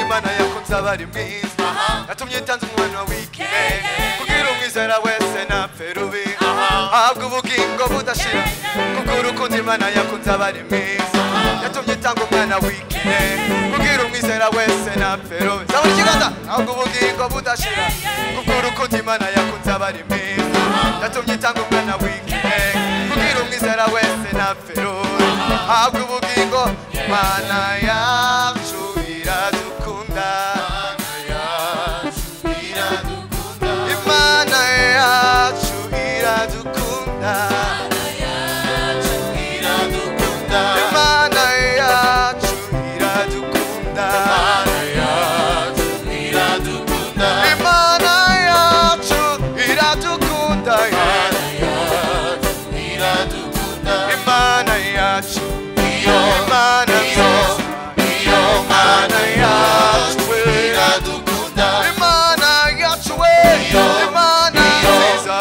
Imana yakunze abari mwiza yatumye itanze umwana w'ikinege kugira umwizera wese ntapfe rubi ahabwa ubugingo budashira kuko urukundo Imana yakunze abari mwiza yatumye itanga umwana w'ikinege kugira umwizera wese ntapfe rubi zaburi ikiganza ahabwa ubugingo budashira kuko urukundo Imana yakunze abari mwiza yatumye itanga umwana w'ikinege kugira umwizera wese ntapfe rubi ahabwa ubugingo Imana yacu iradukunda Imana yacu iradukunda Imana yacu iradukunda Imana yacu iradukunda Imana yacu Imana yacu iradukunda Imana yacu Imana nziza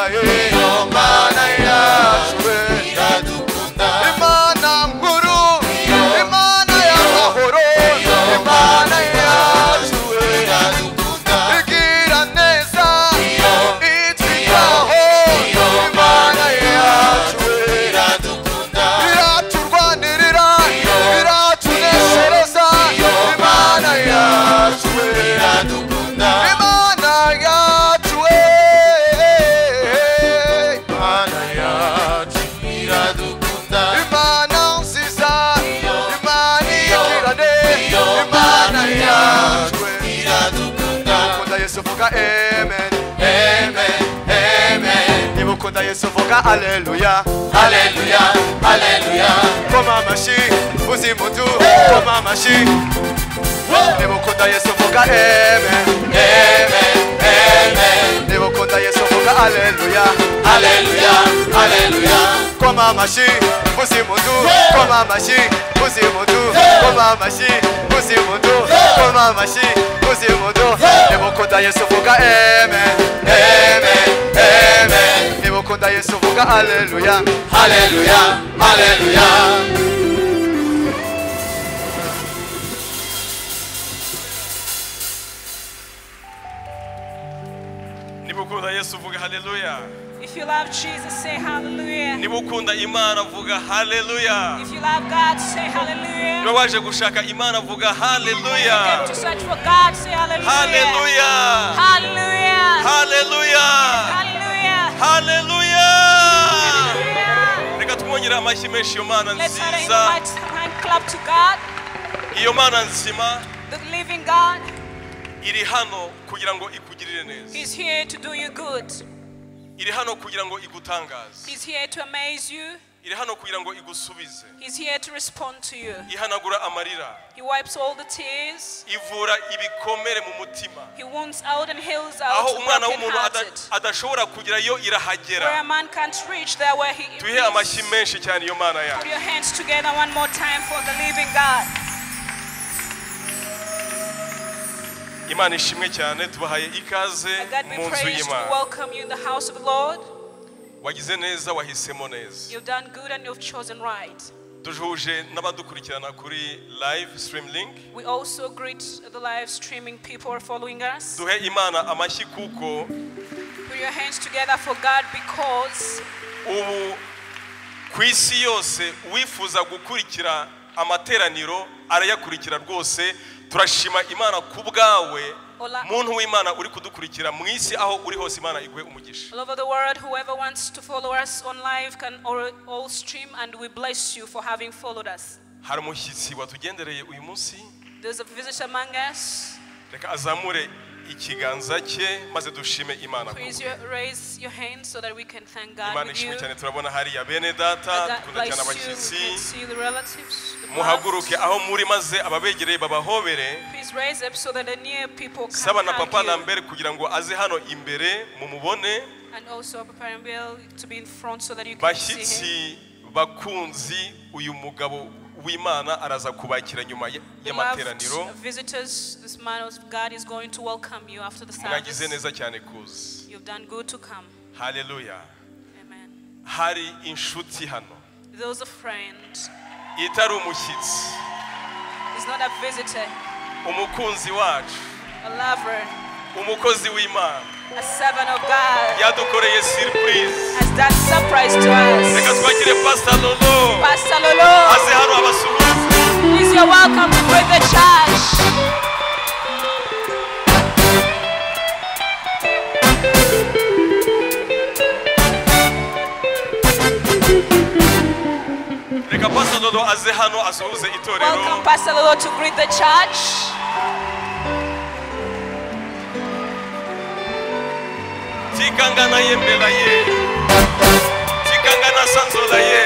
Imana yacu iradukunda Imana nkuru Imana y'amahoro Imana yacu iradukunda igira neza itwitaho Imana yacu iradukunda iraturwanirira iratuneshereza Imana yacu iradukunda Imana yacu Imana yacu iradukunda Imana nziza Imana ikirane Imana yacu iradukunda ukunda Yesu vuga amen amen amen niba ukunda Yesu vuga haleluya haleluya haleluya koma amashi uzimudu koma amashi niba ukunda Yesu vuga amen amen amen niba ukunda Yesu vuga haleluya haleluya haleluya koma amashi uzimudu koma amashi uzimudu koma amashi uzimudu koma amashi uzimudu niba ukunda Yesu vuga amen amen amen niba ukunda Yesu vuga haleluya haleluya haleluya Nibukunda Yesu vuga haleluya. If you love Jesus, say hallelujah. Nibukunda Imana vuga haleluya. If you love God, say hallelujah. Niwaje gushaka Imana vuga haleluya. Came to search for God, say hallelujah. Haleluya. Hallelujah. Haleluya. Hallelujah. Haleluya. Hallelujah. Reka tumwongere amashyi menshi iyo Mana Let's have a nziza. hand clap to God. Iyo Mana nzima The living God. iri hano kugira ngo ikugirire neza. He's here to do you good. Iri hano kugira ngo igutangaze. He's here to amaze you. Iri hano kugira ngo igusubize. He's here to respond to you. Ihanagura amarira. He wipes all the tears. Ivura ibikomere mu mutima. He wounds out and heals Aho out umwana w'umuntu broken-hearted. adashobora kugira yo Where irahagera. a man can't reach, there where he Tuhe amashyi is. menshi cyane iyo Mana yacu. Put your hands together one more time for the living God. Imana ishimwe cyane tubahaye ikaze God be mu nzu praised to y'Imana. welcome you in the house of the Lord. Wagize neza wahisemo neza. You've done good and you've chosen right. Tujuje n'abadukurikirana kuri live stream link. We also greet the live streaming people who are following us. Duhe Imana amashyi kuko Put your hands together for God because ubu ku isi yose wifuza gukurikira amateraniro arayakurikira rwose. Turashima Imana kubwawe muntu w'Imana uri kudukurikira mu isi aho uri hose Imana igwe umugisha. all over the world, whoever wants to follow us on live can all stream, and we bless you for having followed us. Hari umushyitsi watugendereye uyu munsi. There's a visitor among us. Reka azamure ikiganza cye maze dushime Imana. Please raise your hands so that we can thank God Imana with you. ishimwe cyane turabona hari ya bene data God dukunda cyane bless you. We abashyitsi. can see the relatives. The Muhaguruke loved. aho muri maze ababegereye babahobere. Please raise up so that the near people can Saba na papa hug you. Lambert kugira ngo aze hano imbere mumubone. And also Papa and Bill to be in front so that you can see him. Bashyitsi bakunzi uyu mugabo w'Imana araza kubakira nyuma y'amateraniro. Beloved visitors, this man of God is going to welcome you after the Mwagize service. neza cyane kuza. You've done good to come. Hallelujah. Amen. Hari inshuti hano. There's a friend. Itari umushyitsi. He's not a visitor. umukunzi wacu, a lover, umukozi w'Imana, a servant of God, yadukoreye surprise. has done surprise to us. Reka twakire Pastor Lolo. Pastor Lolo, Aze hano abasuhuze. please, you're welcome to greet the church. Reka Pastor Lolo aze hano asuhuze itorero. Welcome, Pastor Lolo, to greet the church. Tikangana yembela ye. Tikangana sanzola ye.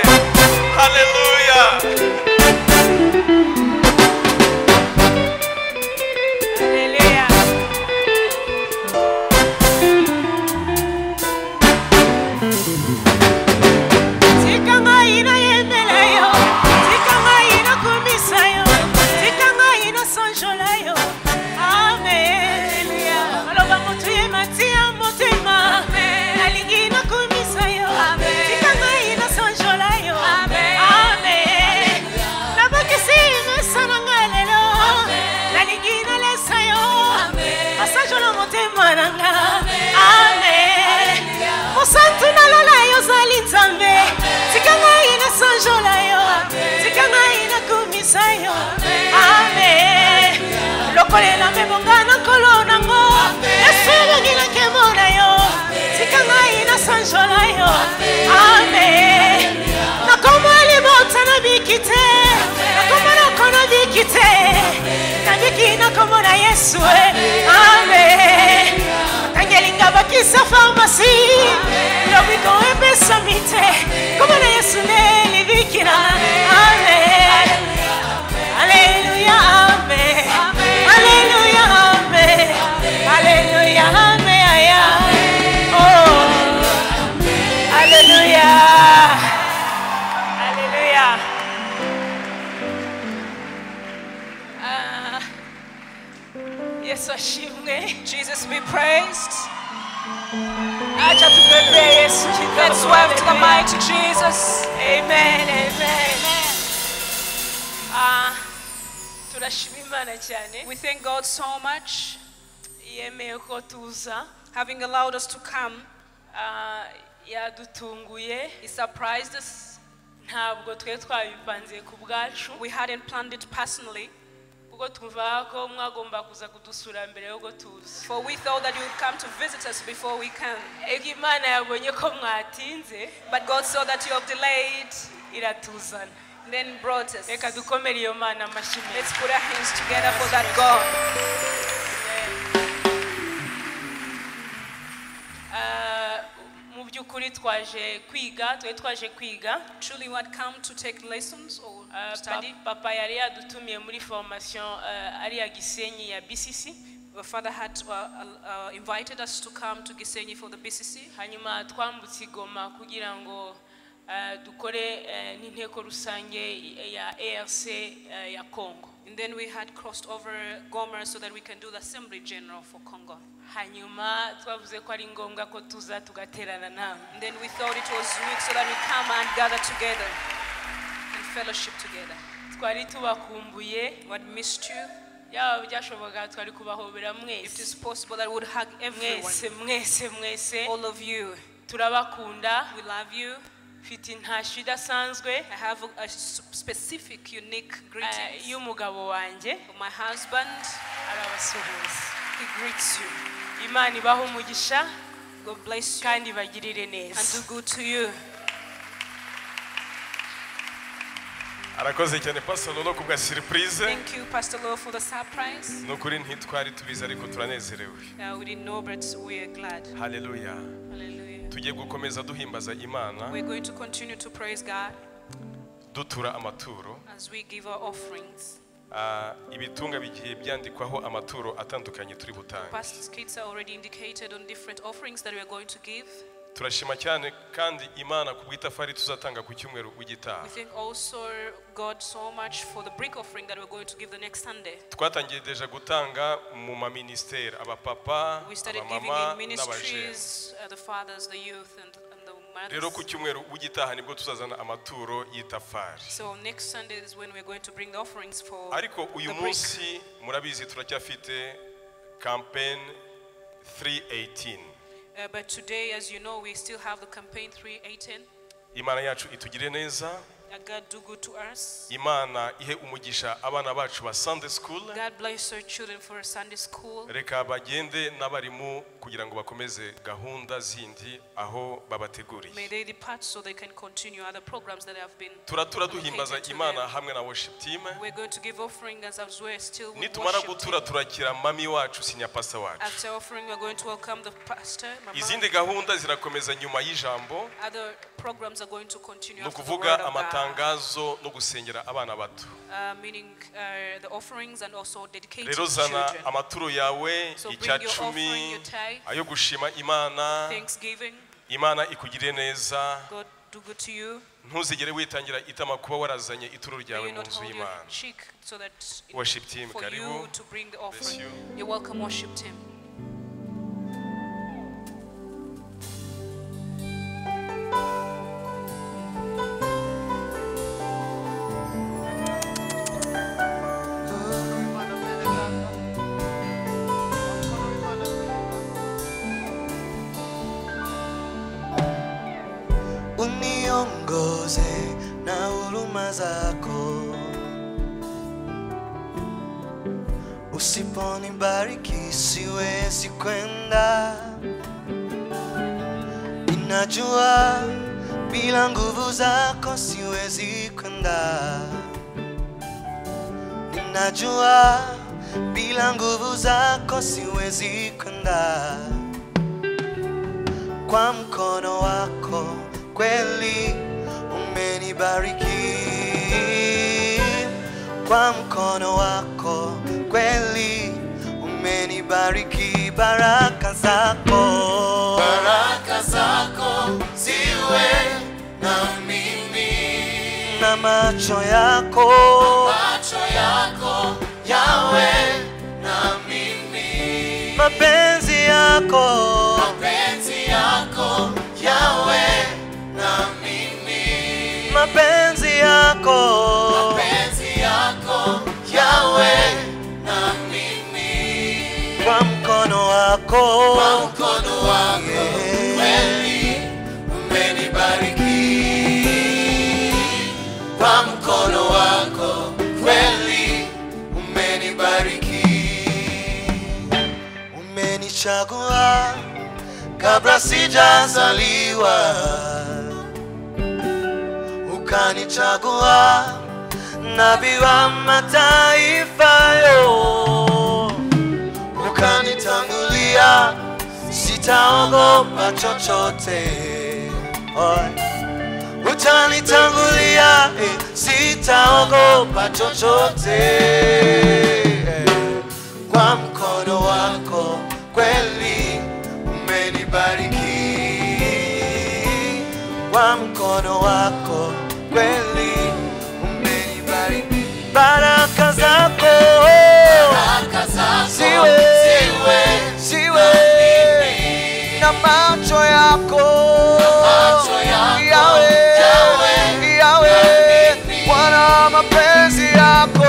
Hallelujah. Hallelujah. Tikanga yembela yo, tikanga kumisa yo, tikanga sanjola yo. Amen. Aloba mutu ye matia motema, nalingi kumisa yo, tikanga sanjola yo. Amen. Nabakisi mesana lelo, nalingi lesa yo, asanjola motema nanga. Amen. Musantu nalola yo zali nzambe, tikanga sanjola yo, tikanga kumisa yo. Amen. Lokolela mebongana kolona ngo, esebe ngina kemona yo, tikanga sanjola yo. Amen. Nakoma limota na bikite, nakoma nakona bikite, nabiki nakomona Yesu. Amen. Tangelinga bakisa pharmacy, lobiko epesa mite, komona Yesu ne libikira. Amen. Hallelujah, amen. Hallelujah, amen. Hallelujah, amen. Oh, hallelujah. Hallelujah. Yesu ashimwe. Jesus be praised. Acha tupepee Yesu. Let's wave to the mighty Jesus. Amen, amen. Turashima Imana cyane. We thank God so much, Yemeye ko tuza. having allowed us to come. Yadutunguye. He surprised us. Ntabwo twe twabipanze ku bwacu. We hadn't planned it personally, Kuko twumva ko mwagomba kuza kudusura mbere yo tuza. for we thought that you would come to visit us before we came. Ego Imana yabonye ko mwatinze, But God saw that you have delayed, iratuzana. then brought us. Reka dukomere iyo Mana amashyi meza. Let's put our hands together for that God. Mu by'ukuri twaje kwiga. Truly, what come to take lessons or study? Papa yari yadutumiye muri formation ari ya Gisenyi ya BCC. Our father had invited us to come to Gisenyi for the BCC. Hanyuma twambutse Igoma kugira ngo dukore n'inteko rusange ya ARC ya Congo. And then we had crossed over Goma so that we can do the Assembly General for Congo. Hanyuma twavuze ko ari ngombwa ko tuza tugaterana namwe. And then we thought it was weak so that we come and gather together and fellowship together. Twari tubakumbuye. We had missed you. Yaba byashoboka twari kubahobera If it is mwese. possible that we would hug everyone. Mwese. All of you. Turabakunda. We love you. Mfite intashyo idasanzwe I have a specific, unique greeting y'umugabo wanjye. for my husband. Arabasuhuza. He greets you. Imana ibahe umugisha God bless you kandi bagirire and neza. do good to you. Arakoze cyane Pastor Lolo kubwa surprise. Thank you, Pastor Lo, for the surprise. Nukuri ntitwari tubizi ariko turanezerewe. We didn't know, but we are glad. Hallelujah. Hallelujah. Tugiye gukomeza duhimbaza Imana, We're going to continue to praise God dutura amaturo. as we give our offerings. Ibitunga bigiye byandikwaho amaturo atandukanye turi butange. Pastor's kids are already indicated on different offerings that we are going to give. Turashima cyane kandi Imana kubw'itafari tuzatanga ku cyumweru w'igitaha. We thank also God so much for the brick offering that we're going to give the next Sunday. Twatangiye deja gutanga mu ma ministeri abapapa, We started giving abamama in n'abajene. ministries, the fathers, the youth, and the rero ku cyumweru ugitaha nibwo tuzazana amaturo y'itafari. So next Sunday is when we're going to bring the offerings for ariko uyu munsi murabizi turacyafite campaign 318. But today, as you know, we still have the campaign 318. Imana yacu itugire neza. God do good to us. Imana ihe umugisha abana bacu ba Sunday school. God bless our children for a Sunday school. Reka bagende n'abarimu kugira ngo bakomeze gahunda zindi aho babateguriye. May they depart so they can continue other programs that have been. Turatura duhimbaza Imana hamwe na worship team. We're going to give offering as we're still with nitumara gutura turakira mami wacu sinya pastor wacu. After offering, we're going to welcome the pastor. Izindi gahunda zirakomeza nyuma y'ijambo. Other programs are going to continue no after the kuvuga word of God. Amatangazo no gusengera abana bato. Meaning the offerings and also dedicated rero to zana children. amaturo yawe So bring icya your offering, cumi your tithe, ayo gushima Imana. Thanksgiving. Imana ikugire neza. God do good to you. ntuzigere witangira itama kuba warazanye ituro May ryawe you mu not nzu hold your y'Imana. cheek so that Worship team, for karibu. you to bring the offering. you. You're welcome, worship team. Uniongoze na huruma zako, usiponibariki siwezi kwenda. Ninajua bila nguvu zako siwezi kwenda. Ninajua bila nguvu zako siwezi kwenda. Kwa mkono wako kweli umenibariki, kwa mkono wako kweli umenibariki. Baraka zako ziwe na mimi, na macho yako yawe na mimi, mapenzi yako yawe na mimi, mapenzi yako yawe na mimi, kwa mkono wako kweli umenibariki, kwa mkono wako kweli umenibariki. Umenichagua kabla sijazaliwa, ukanichagua nabii wa mataifa yo, ukanitangulia, sitaogopa chochote. Utanitangulia, sitaogopa chochote. Kwa mkono wako kweli umenibariki, kwa mkono wako kweli umenibariki. Baraka zako ziwe na macho yako yawe Bwana, mapenzi yako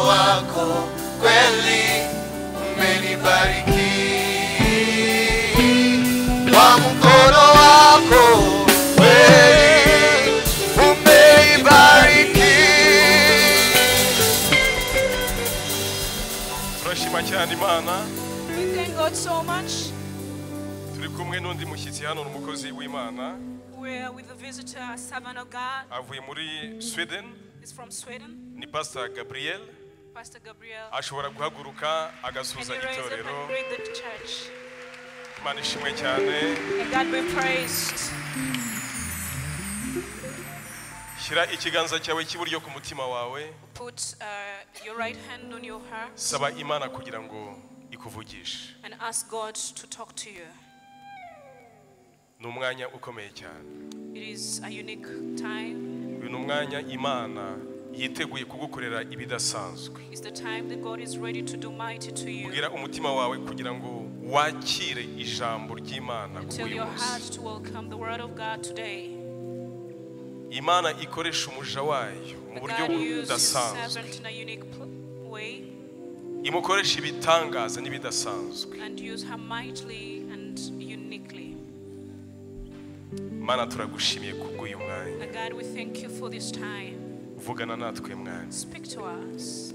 wako kweli umenibariki, kwa mkono wako kweli umenibariki. Turashima cyane Imana. We thank God so much. Turi kumwe n'undi mushyitsi hano n'umukozi w'Imana. We're with a visitor, a servant of God. Avuye muri Sweden. He's from Sweden. Ni Pastor Gabriel. Pastor Gabriel. Ashobora guhaguruka agasuza Can you raise up itorero. and greet the church? Imana ishimwe cyane. May God be praised. Shyira ikiganza cyawe cy'iburyo ku mutima wawe. Put your right hand on your heart. Saba Imana kugira ngo ikuvugishe. And ask God to talk to you. Ni umwanya ukomeye cyane. It is a unique time. Uyu ni umwanya Imana yiteguye kugukorera ibidasanzwe. It's the time that God is ready to do mighty to you. Kugira umutima wawe kugira ngo wakire ijambo ry'Imana Tell kuri your bose. heart to welcome the word of God today. Imana ikoresha umuja wayo mu buryo God used His budasanzwe. servant in a unique way Imukoresha ibitangaza n'ibidasanzwe. and use her mightily and uniquely. Mana turagushimiye kubw'uyu mwanya. And God, we thank you for this time. Vugana natwe mwanya. Speak to us.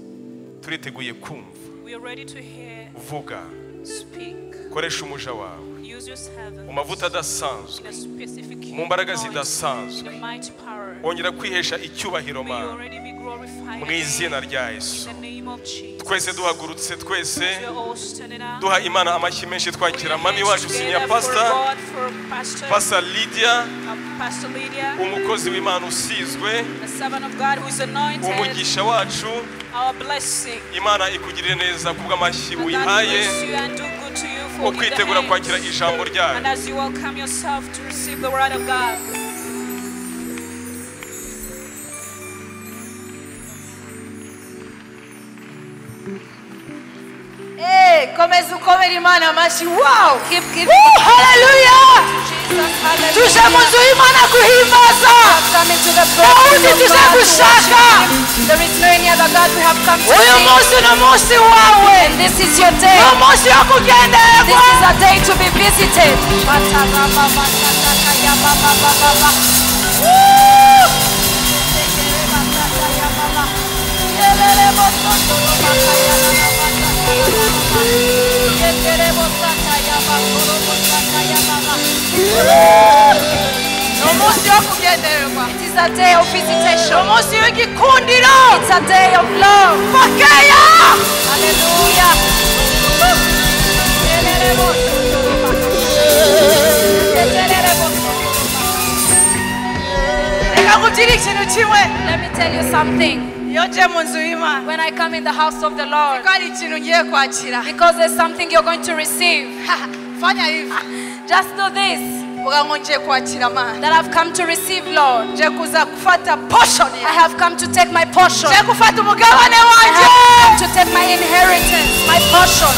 Turiteguye kumva. We are ready to hear. Vuga. Speak. Koresha umuja wawe. Use your servant Mu mavuta adasanzwe. in a specific Mu mbaraga anointing, zidasanzwe. in a mighty power. Ongera kwihesha icyubahiro May you Mana. already be glorified Mu izina rya Yesu. in the name of Jesus. Twese duhagurutse twese. We are all standing up. Duha Imana amashyi menshi twakira mami wacu sinya pastor. Pastor Lydia. Pastor Lydia, Umukozi w'Imana usizwe. the servant of God who is anointed, Umugisha wacu. our blessing. Imana ikugirire neza kubw'amashyi And God uyihaye. bless you and do good to you for Ukwitegura the kwakira hands. ijambo ryayo. And as you welcome yourself to receive the word of God. Hey, komeza ukomera Imana amashyi. Wow! Keep giving. Woo, hallelujah! Jesus, hallelujah. Tuje mu nzu y'Imana kuhimbaza. Come into the Ntawundi presence of tuje God to gushaka. worship. There is no any other God we have come to Uyu see. munsi ni umunsi wawe. And this is your day. Ni umunsi wo kugendererwa. This is a day to be visited. Ni umunsi wo kugendererwa. It is a day of Ni visitation. umunsi w'igikundiro. It's a day of love. Pokea. Hallelujah. Reka nkubwire ikintu kimwe. Let me tell you something. Iyo nje mu nzu y'Imana. When I come in the house of the Lord, Ko hari ikintu ngiye kwakira. because there's something you're going to receive. Fanya hivi. Just do this. Vuga ngo ngiye kwakira Mana. That I've come to receive, Lord. Nje kuza gufata portion I yanjye. have come to take my portion. Nje gufata umugabane I wanjye. have come to take my inheritance, my portion.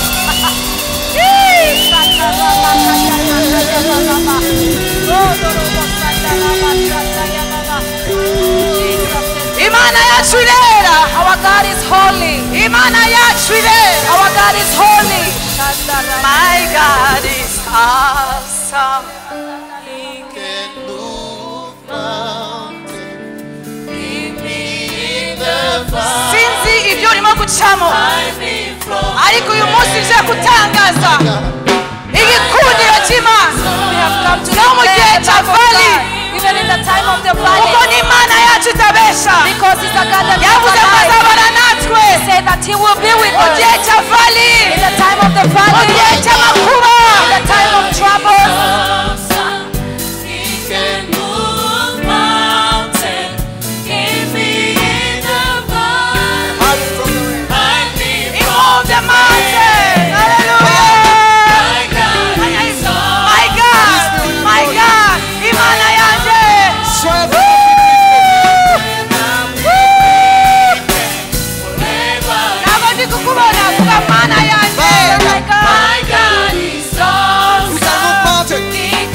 Imana yacu irera. Our God is holy. Imana yacu irera. Our God is holy. My God is awesome. Can move mountains. Keep me in the fire. Sinzi ibyo urimo gucamo. Ariko uyu munsi nje gutangaza igikundiro cy'Imana. We have come to No mu gihe declare the cya love of valley. God, even in the time of the Kuko valley, ni Imana yacu itabesha. because it's a God that Yavuze ko never lies. azabana natwe. He said that He will be with Mu us gihe cya valley. in the time of the Mu valley, gihe cy'amakuba. in the time of trouble. Can move mountains. Keep me in the fire. Hide me from the rain. Hide me He moved the mountain. Hallelujah. My God is My God. My God. Imana yanjye. Ntabwo ndi kukubona. Vuga Mana yanjye. My God is awesome. We can move mountains.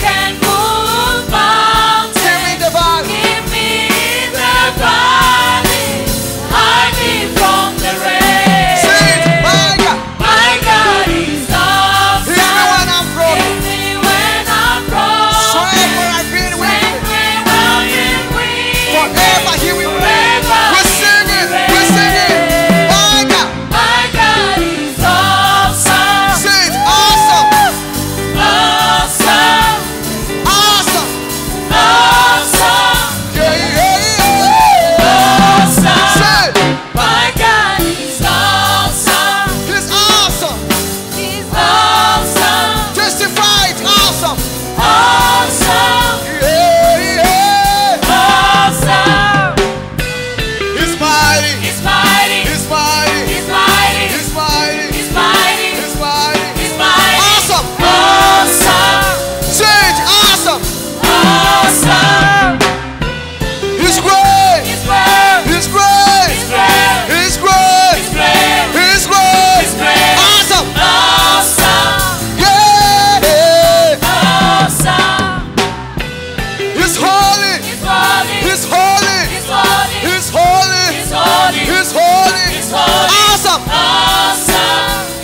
Awesome.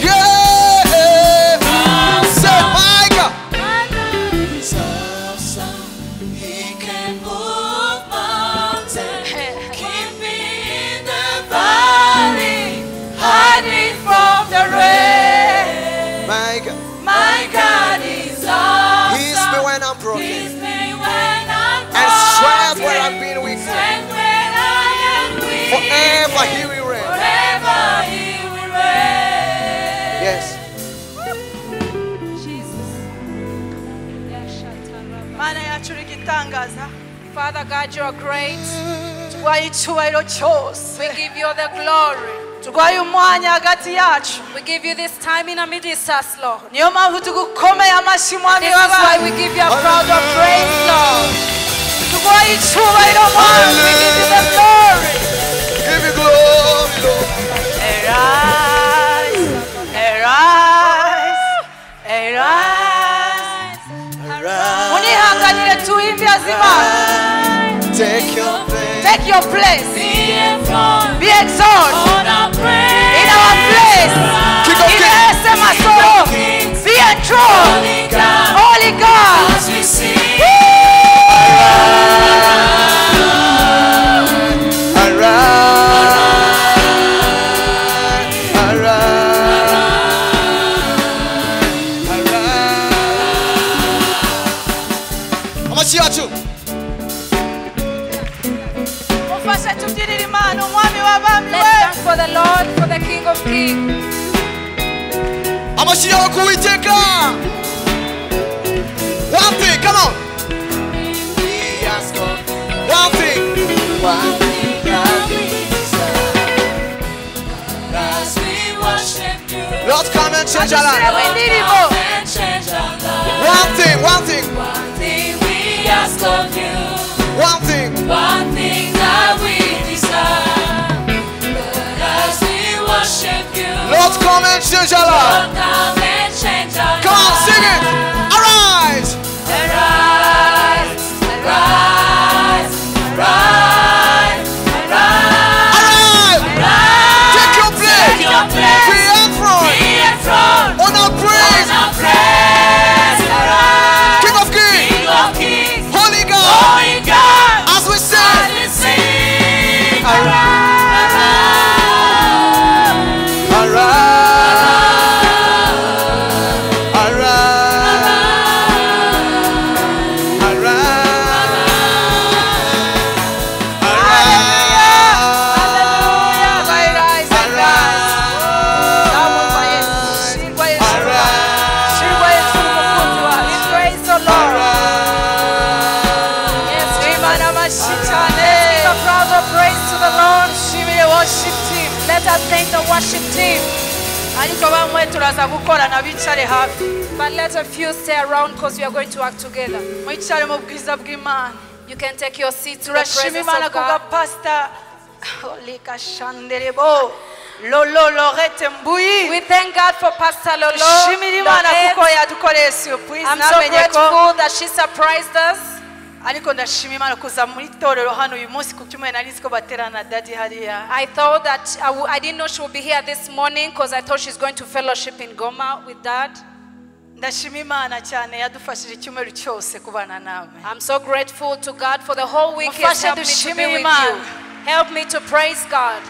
Yeah. Say, my God. He's awesome. He can move mountains. Keep me in the valley. Hide me from the rain. My God. My God is awesome. He's me when I'm broken. He's me when I'm broken. And strength where I've been weak. Strength when I am weak. Forever He will reign. Forever He will reign. Yes. Mana yacu uri gitangaza. Father God, you are great. Tuguhaye icyubahiro cyose. We give you the glory. Tuguhaye umwanya hagati yacu. We give you this time in amidst us, Lord. Niyo mpamvu tugukomeye amashyi mwami This is why w'abantu. we give you a crowd of praise, Lord. Tuguhaye icyubahiro mwami. We give you the glory. Give you glory, Lord. Arise, arise, arise. Unihanganire tuimbe Imana. Take your place. Take your place. Be exalted in our place. King of In Kings. the masoro. Be enthroned. Holy God. Mufashe tubyinire Imana umwami w'abami Let's we. thank for the Lord, for the King of Kings. Amashyi yawe kuwiteka. One thing, come on. One thing. Lord, come and change our life. Adushyiremo indirimbo. One thing, one thing, one thing. One thing that we desire, but as we worship you, Lord, come and change our life. come and change our Come on, sing it. Arise. Arise, arise, arise, arise, Arise. Take your place. Take your place. Be enthroned. Be enthroned On our praise. on our praise. Arise, King of Kings. King of Kings, Holy God. Holy God, As we as sing. we sing. Arise. Let us thank the worship team. Ariko bamwe turaza gukorana bicare hafi. But let a few stay around because we are going to work together. Mwicare mu bwiza bw'Imana. You can take your seats to the Turashima presence Imana of kubwa God. Pastor Olika Shanderebo. Lolo Lorette Mbuyi. We thank God for Pastor Lolo. Shimira Imana Lorette. kuko yadukoreye surprise I'm so namenye ko. grateful that she surprised us. Ariko ndashima Imana kuza muri torero hano uyu munsi ku cyumweru nari nzi ko baterana dadi hariya. I thought that I didn't know she would be here this morning because I thought she's going to fellowship in Goma with Dad. Ndashima Imana cyane yadufashije icyumweru cyose kubana nawe. I'm so grateful to God for the whole week He has Mufashe helped me to be dushimire with Imana. you. Help me to praise God.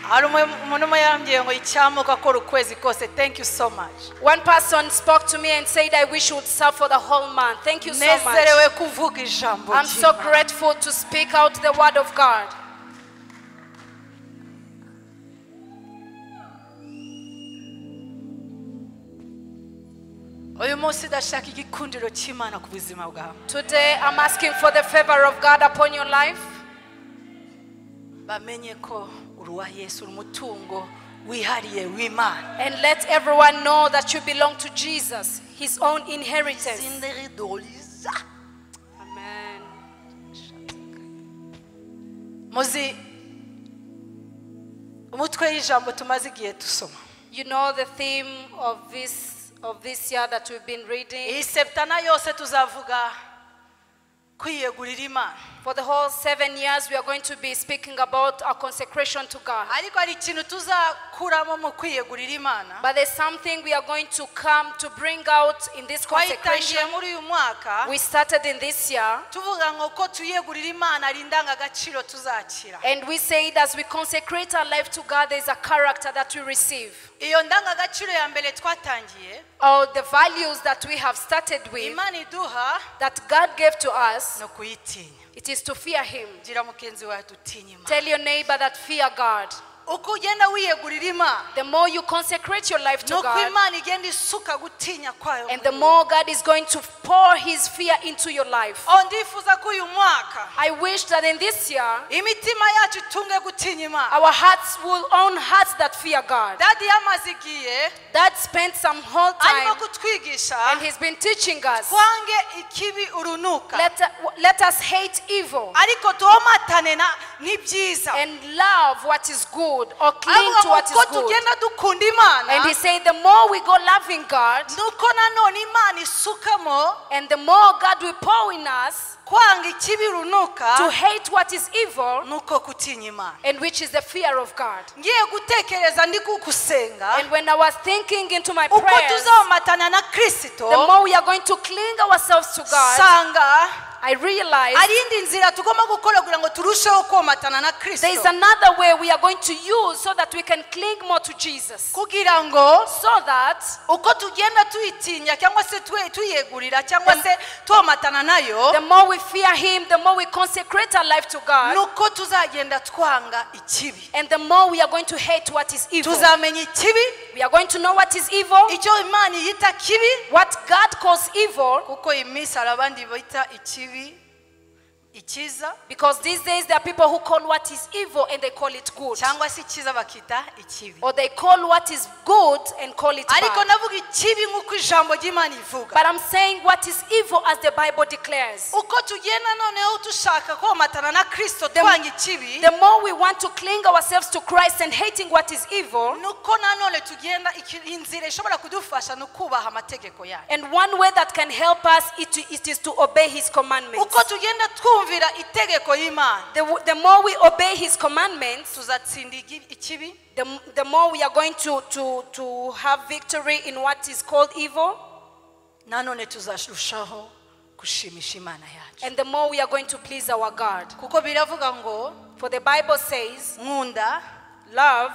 Hari umuntu umwe yambwiye ngo icyamuka akora ukwezi kose. Thank you so much. One person spoke to me and said, I wish you would serve for the whole month. Thank you so much. Nezerewe kuvuga ijambo I'm so ry'Imana. grateful to speak out the word of God. Uyu munsi ndashaka igikundiro cy'Imana ku buzima bwawe. Today I'm asking for the favor of God upon your life. Bamenye ko uri uwa Yesu, uri umutungo wihariye w'Imana. And let everyone know that you belong to Jesus, His own inheritance. Amen. Muzi umutwe y'ijambo tumaze igihe dusoma. You know the theme of this year that we've been reading. Iyi septana yose tuzavuga kwiyegurira Imana. For the whole 7 years, we are going to be speaking about our consecration to God. Ariko hari ikintu tuzakuramo mu kwiyegurira Imana. But there's something we are going to come to bring out in this consecration. Twayitangiye muri uyu mwaka. We started in this year. Tuvuga ngo ko tuyegurira Imana ari indangagaciro tuzakira. And we say that as we consecrate our life to God, there is a character that we receive. Iyo ndangagaciro ya mbere twatangiye. Or the values that we have started with, Imana iduha that God gave to us, no kuyitinya. it is to fear Him. Gira mugenzi wawe tutinye Imana. Tell your neighbor that fear God. Uko ugenda wiyegurira Imana. The more you consecrate your life to Nuko God, Imana igenda isuka gutinya kwayo. and the more God is going to pour His fear into your life. Ndifuza ko uyu mwaka I wish that in this year, imitima yacu itunge gutinya Imana. our hearts will own hearts that fear God. Dadi yamaze igihe Dad spent some whole arimo time, kutwigisha and He's been teaching us. twange ikibi urunuka. Let us hate evil Ariko tuomatane n'ibyiza. and love what is good, or cling to what is ko good. tugenda dukunda Imana. And He said, the more we go loving God, Nuko nanone Imana isukamo and the more God will pour in us kwanga ikibi urunuka. to hate what is evil, Nuko kutinya Imana. and which is the fear of God. Ngiye gutekereza ndi kugusenga. And when I was thinking into my Uko prayers, tuzamatana na Kristo. the more we are going to cling ourselves to God, Sanga I realized ari indi nzira tugomba gukora kugira ngo turusheho komatana na Kristo. there is another way we are going to use so that we can cling more to Jesus. Kugira ngo So that uko tugenda tuyitinya cyangwa se tuyegurira cyangwa se tomatana nayo, the more we fear Him, the more we consecrate our life to God, nuko tuzagenda twanga ikibi. and the more we are going to hate what is evil. Tuzamenya ikibi, We are going to know what is evil, icyo Imana yita kibi, what God calls evil, kuko iminsi abandi bita ikibi ikiza, because these days there are people who call what is evil and they call it good, cyangwa se ikiza bakita ikibi. or they call what is good and call it Ariko bad. navuga ikibi nk'uko ijambo ry'Imana ivuga. But I'm saying what is evil as the Bible declares. Uko tugenda noneho dushaka komatana na Kristo twanga ikibi, The more we want to cling ourselves to Christ and hating what is evil, nuko nanone tugenda inzira ishobora kudufasha no kubaha amategeko yayo. and one way that can help us, it is to obey His commandments. Uko tugenda twumvira itegeko y'Imana, The more we obey His commandments, tuzatsinda ikibi, the more we are going to have victory in what is called evil, nanone tuzarushaho gushimisha Imana yacu. and the more we are going to please our God. Kuko biravuga ngo For the Bible says, nkunda love,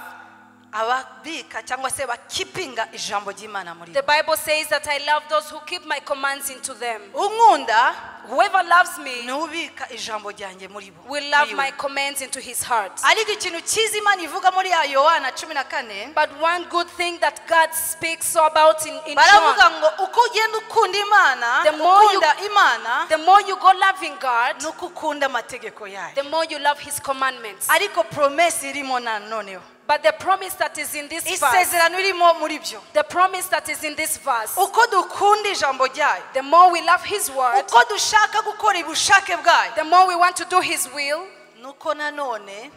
ababika cyangwa se bakipinga ijambo ry'Imana muri the Bible says that I love those who keep my commands into them. unkunda Whoever loves me nubika ijambo ryanjye muri bo. will love my commands into his heart. Ariko ikintu cyiza Imana ivuga muri Yohana 14, But one good thing that God speaks so about in baravuga John, ngo uko ugenda ukunda Imana, The more you- ukunda Imana, the more you go loving God, nuko ukunda amategeko yayo. the more you love His commandments. Ariko promise irimo nanoneho, But the promise that is in this verse, isezerano irimo muri byo, the promise that is in this verse, uko dukunda ijambo ryayo, the more we love His word, uko dushaka gukora ubushake bwayo, the more we want to do His will, nuko nanone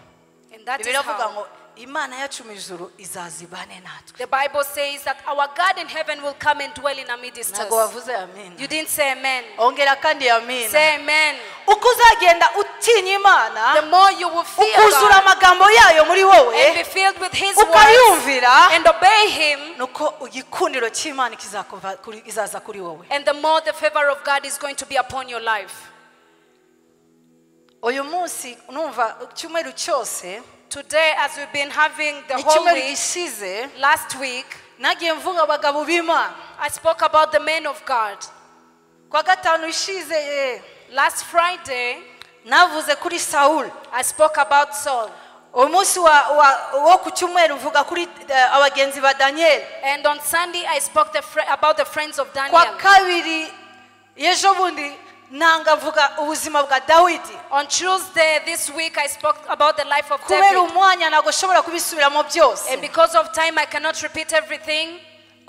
and that is biravuga how ngo Imana yacu mu ijuru izazibane natwe. the Bible says that our God in heaven will come and dwell in our midst. Ntago wavuze amen. You didn't say amen. Ongera kandi amen. Say amen. Uko uzagenda utinya Imana, The more you will fear ukuzura God amagambo yayo muri and wowe, be filled with His words ukayumvira, and obey Him, nuko igikundiro cy'Imana kizaza kuri wowe. and the more the favor of God is going to be upon your life. Uyu munsi numva cyumweru cyose, Today, as we've been having the whole icyumweru week, gishize last week, nagiye mvuga abagabo b'Imana. I spoke about the men of God. Kwa gatanu ishize Last Friday, navuze kuri Saul. I spoke about Saul. Uyu munsi wo ku cyumweru mvuga kuri abagenzi ba Daniel. And on Sunday, I spoke about the friends of Kwa Daniel. kabiri y'ejo bundi nanga mvuga ubuzima bwa Dawidi. On Tuesday this week, I spoke about the life of Kubera David. umwanya ntago ushobora kubisubiramo byose. And because of time, I cannot repeat everything.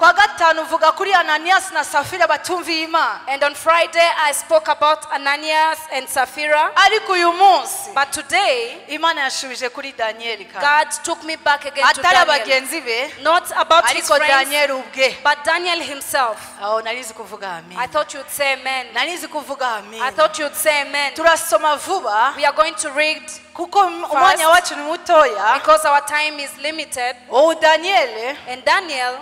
kwa gatanu uvuga kuri Ananias na Safira batumviye Imana. And on Friday I spoke about Ananias and Sapphira. Ariko uyu munsi But today Imana yashubije kuri Daniel kandi. God took me back again to Atari Daniel. abagenzi be. Not about his Ariko friends, Daniel ubwe. but Daniel himself. Aho narizi kuvuga amen. I thought you'd say amen. Narizi kuvuga amen. I thought you'd say amen. Turasoma vuba We are going to read kuko umwanya wacu ni mutoya. because our time is limited. Oh Daniel, And Daniel,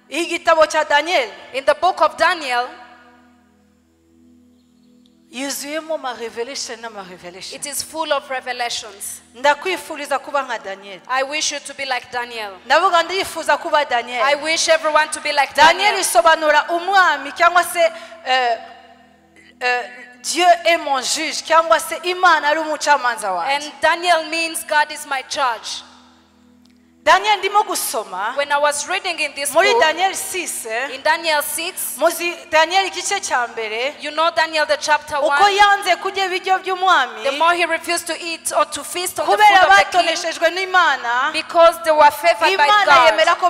igitabo cha Daniel in the book of Daniel, yuzuyemo ma revelation na ma revelation. it is full of revelations. Ndakwifuriza kuba nka Daniel. I wish you to be like Daniel. Ndavuga ndifuza kuba Daniel. I wish everyone to be like Daniel Daniel. isobanura umwami cyangwa se Dieu est mon juge cyangwa se Imana ari umucamanza wanjye. And Daniel means God is my judge. Daniel ndimo gusoma When I was reading in this muri book, Daniel 6 in Daniel 6, muzi Daniel igice cya mbere you know Daniel the chapter uko 1, yanze kurya ibiryo by'umwami the more he refused to eat or to feast on the food kubera of the king, batoneshejwe n'Imana. because they were favored by Imana God. yemera ko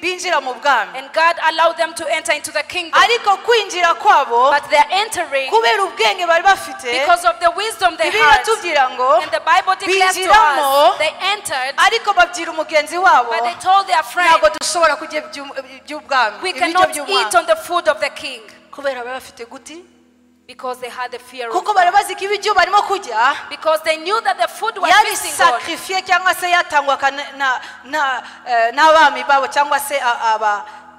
binjira mu bwami, And God allowed them to enter into the kingdom. ariko kwinjira kwabo But they're entering kubera ubwenge bari bafite. because of the wisdom they Bibiliya had. tubwira ngo And the Bible declares to binjiramo, us, they entered, ariko babwira umugenzi wabo but they told their friend, ntabwo dushobora kurya iby'ubwami, we ibiryo cannot eat by'umwami, on the food of the king. kubera bari bafite guti, Because they had the fear of kuko God. bari bazi ko ibiryo barimo kurya Because they knew that the food was yari feasting on. sacrifice cyangwa se yatangwa n'abami babo cyangwa se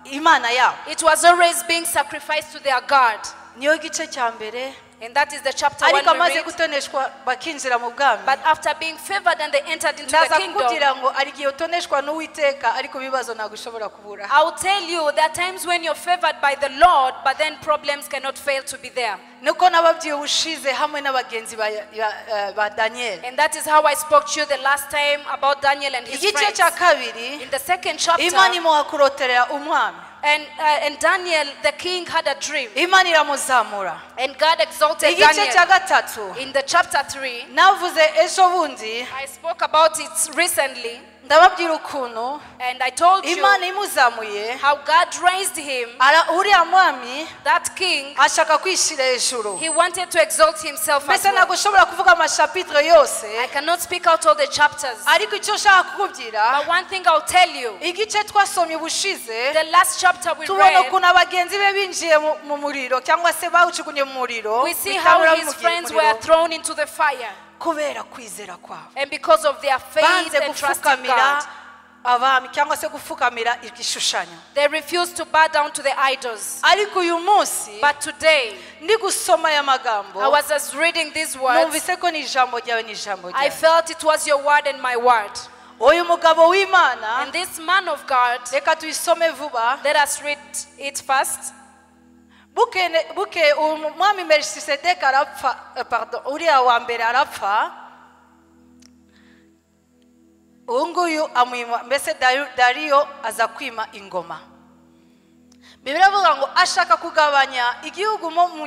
Imana yabo. It was always being sacrificed to their God. Niyo gice cya mbere, And that is the chapter 1 ariko we amaze read. gutoneshwa bakinjira mu bwami. But after being favored and they entered into the Ndaza kingdom, kukubwira ngo ari igihe utoneshwa n'Uwiteka ariko ibibazo ntabwo ushobora kubura. I will tell you there are times when you're favored by the Lord, but then problems cannot fail to be there. Niko nababwiye ubushize hamwe n'abagenzi ba Daniel. And that is how I spoke to you the last time about Daniel and his Igice friends. cya kabiri, In the second chapter, Imana imuha kuroterera umwami. and Daniel, the king, had a dream. Imana iramuzamura. And God exalted Igice cya Daniel. gatatu, In the chapter 3, navuze ejo bundi, I spoke about it recently, ndababwira ukuntu and I told you Imana imuzamuye, how God raised him, uriya mwami that king. ashaka kwishira hejuru. He wanted to exalt himself as Mbese well. ntabwo ushobora kuvuga amashapitre yose, I cannot speak out all the chapters, ariko icyo nshaka kukubwira, but one thing I'll tell you, igice twasomye ubushize, the last chapter we tubona read, ukuntu abagenzi be binjiye mu muriro cyangwa se bawujugunye mu muriro, we see how bitabura his mu friends muriro, were thrown into the fire. kubera kwizera kwabo. And because of their faith Banze and trust in gupfukamira God, abami cyangwa se gupfukamira igishushanyo. they refused to bow down to the idols. Ariko uyu munsi But today, ndi gusoma aya magambo, I was just reading these words. numvise ko ni ijambo ryawe ni ijambo I ryawe. felt it was your word and my word. Uyu mugabo w'Imana, And this man of God, reka tuyisome vuba. let us read it first. Buke umwami Melchisedeki arapfa, uriya wa mbere arapfa, uyu nguyu amwima, mbese Dariyo aza kwima ingoma. Bibiliya ivuga ngo ashaka kugabanya igihugu mu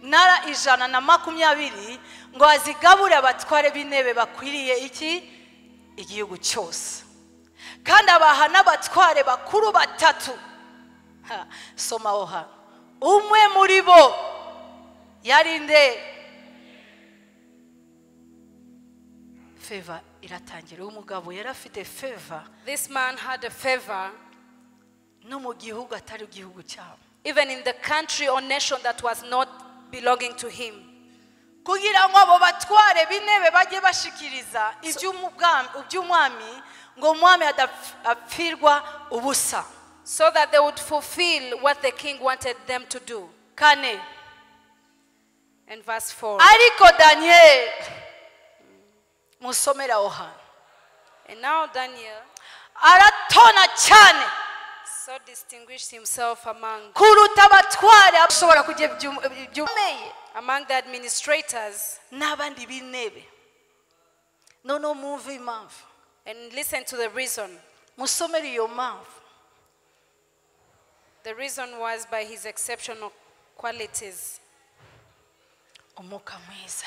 ntara 120 ngo azigabure abatware b'intebe bakwiriye iki igihugu cyose, kandi abaha n'abatware bakuru batatu. Soma aho hano. Umwe muri bo yari nde? Favor iratangira. Umugabo yari afite favor This man had a favor no mu gihugu atari igihugu cyabo, even in the country or nation that was not belonging to him. kugira ngo abo batware b'intebe bajye bashikiriza iby'umwami ngo umwami adapfirwa ubusa. So that they would fulfill what the king wanted them to do. Kane. And verse 4. Ariko Daniel musomera aho hantu. And now Daniel aratona cyane, so distinguished himself among kuruta abatware ashobora kujya byumeye among the administrators. n'abandi b'intebe. Noneho mwumve impamvu, And listen to the reason. musomere iyo mpamvu. The reason was by his exceptional qualities. Umwuka mwiza.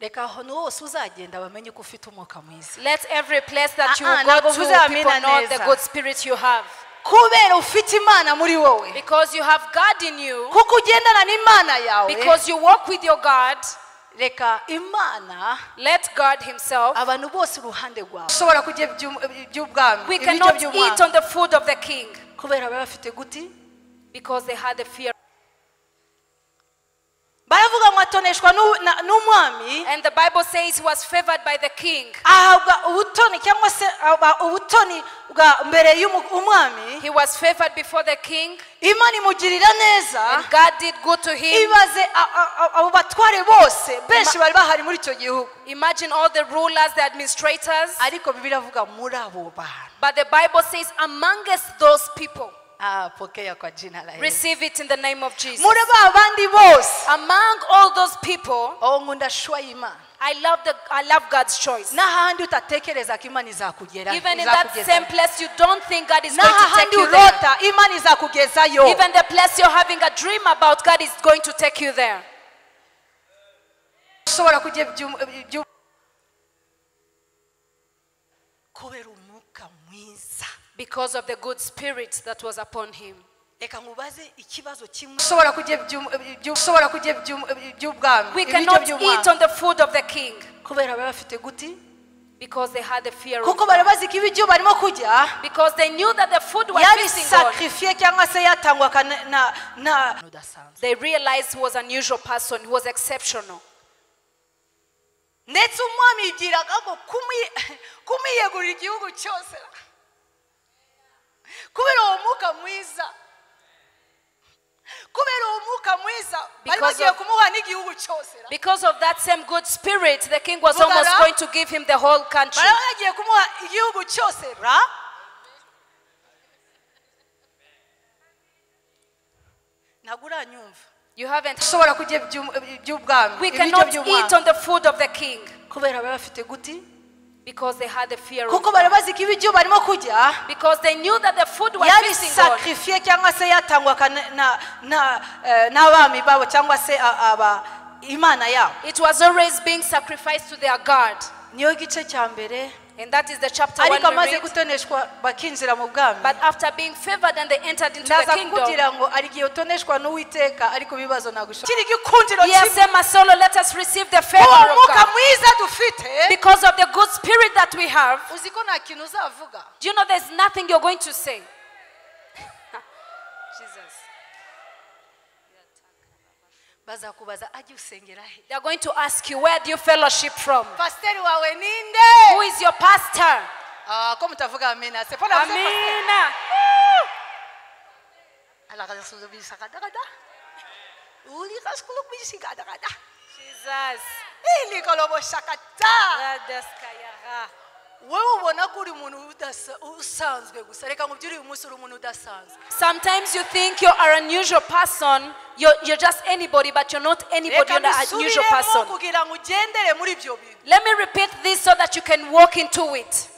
Reka ahantu hose uzagenda bamenye ko ufite umwuka mwiza. Let every place that you ntabwo go uvuze to, amina people know neza. the good spirit you have. kubera ufite imana muri wowe Because you have God in you. kuko ugendana n'imana yawe Because you walk with your God. reka imana Let God himself. abantu bose uruhande rwawe ushobora kurya iby'ubwami We ibiryo cannot eat by'umwami on the food of the king. kubera baba bafite guti Because they had the fear. baravuga ngo atoneshwa n'umwami And the Bible says he was favored by the king. ahabwa ubutoni cyangwa se ubutoni bwa mbere y'umwami He was favored before the king. imana imugirira neza And God did good to him. ibaze abo batware bose benshi bari bahari muri icyo gihugu Imagine all the rulers, the administrators. ariko bibiliya avuga muri abo bantu But the Bible says amongst those people. pokea kwa jina la Yesu Receive it in the name of Jesus. muri ba bandi bose Among all those people, nkunda shwa y'imana I love God's choice. n'ahandi utatekereza ko imana izakugera Even in that same place you don't think God is going to take n'ahandi you there. urota imana izakugezayo Even the place you're having a dream about, God is going to take you there. ushobora kurya kubera umwuka mwiza Because of the good spirit that was upon him. reka nkubaze ikibazo kimwe ushobora kurya iby'ubwami We ibiryo cannot eat by'umwami on the food of the king. kubera baba bafite guti Because they had the fear of kuko God. bari bazi ko ibiryo barimo kurya Because they knew that the food was yari feasting on. sakrifiye cyangwa se yatangwa udasanzwe They realized he was an unusual person. He was exceptional. ndetse umwami yibwiraga ngo kumiyegurira igihugu cyose kubera uwo mwuka mwiza bari bagiye kumuha n'igihugu cyose Because of that same good spirit, the king was almost going to give him the whole country. bari bagiye kumuha igihugu cyose ntabwo uranyumva You haven't. ushobora kurya iby'ubwami We ibiryo cannot eat by'umwami on the food of the king. kubera baba bafite guti Because they had the fear of kuko God. bari bazi ko ibiryo barimo kurya Because they knew that the food was yari feasting on. sakrifiye cyangwa se yatangwa n'abami babo cyangwa se imana yabo It was always being sacrificed to their God. niyo gice cya mbere And that is the chapter 1 ariko we amaze read. gutoneshwa bakinjira mu bwami But after being favored and they entered into the ndaza kingdom. kukubwira ngo ari igihe utoneshwa n'uwiteka ariko ibibazo ntagushaka kiri gikundiro Yes, kimwe my soul, let us receive the favor uwo of mwuka God. mwiza dufite Because of the good spirit that we have. uzi ko nta kintu uzavuga Do you know there's nothing you're going to say? Jesus. bazakubaza ajye usengera he They're going to ask you, where do you fellowship from? pasiteri wawe ninde Who is your pastor? ko mutavuga amina c'est pas la pasiteri Amina. alakazasuzubisa kadakada uli kaskulu bisi kadakada Jesus. ili kolobo shakata Radaskayara. wewe ubona ko uri umuntu usanzwe gusa reka ngubyire uyu munsi uri umuntu udasanzwe Sometimes you think you are an unusual person. You're just anybody, but you're not anybody. You're an unusual person. kugira ngo ugendere muri ibyo bintu Let me repeat this so that you can walk into it.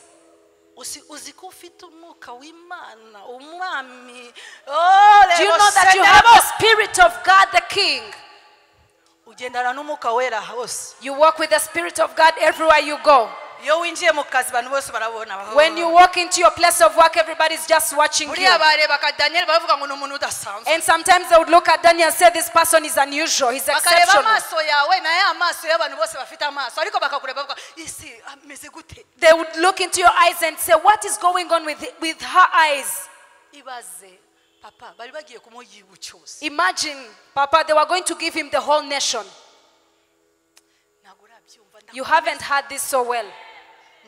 uzi ko ufite umwuka w'imana umwami Do you know that you have the Spirit of God, the King? ugendana n'umwuka wera hose You walk with the Spirit of God everywhere you go. iyo winjiye mu kazi abantu bose barabona When you walk into your place of work, everybody's just watching you. buriya bareba ka Daniel bavuga ngo ni umuntu udasanzwe And sometimes they would look at Daniel and say, this person is unusual, he's bakareba exceptional. amaso yawe naye amaso y'abantu bose bafite amaso ariko bakakureba bavuga isi ameze gute They would look into your eyes and say, what is going on with her eyes? ibaze papa bari bagiye kumuha igihugu cyose Imagine, Papa, they were going to give him the whole nation. ntabwo urabyumva You haven't heard this so well.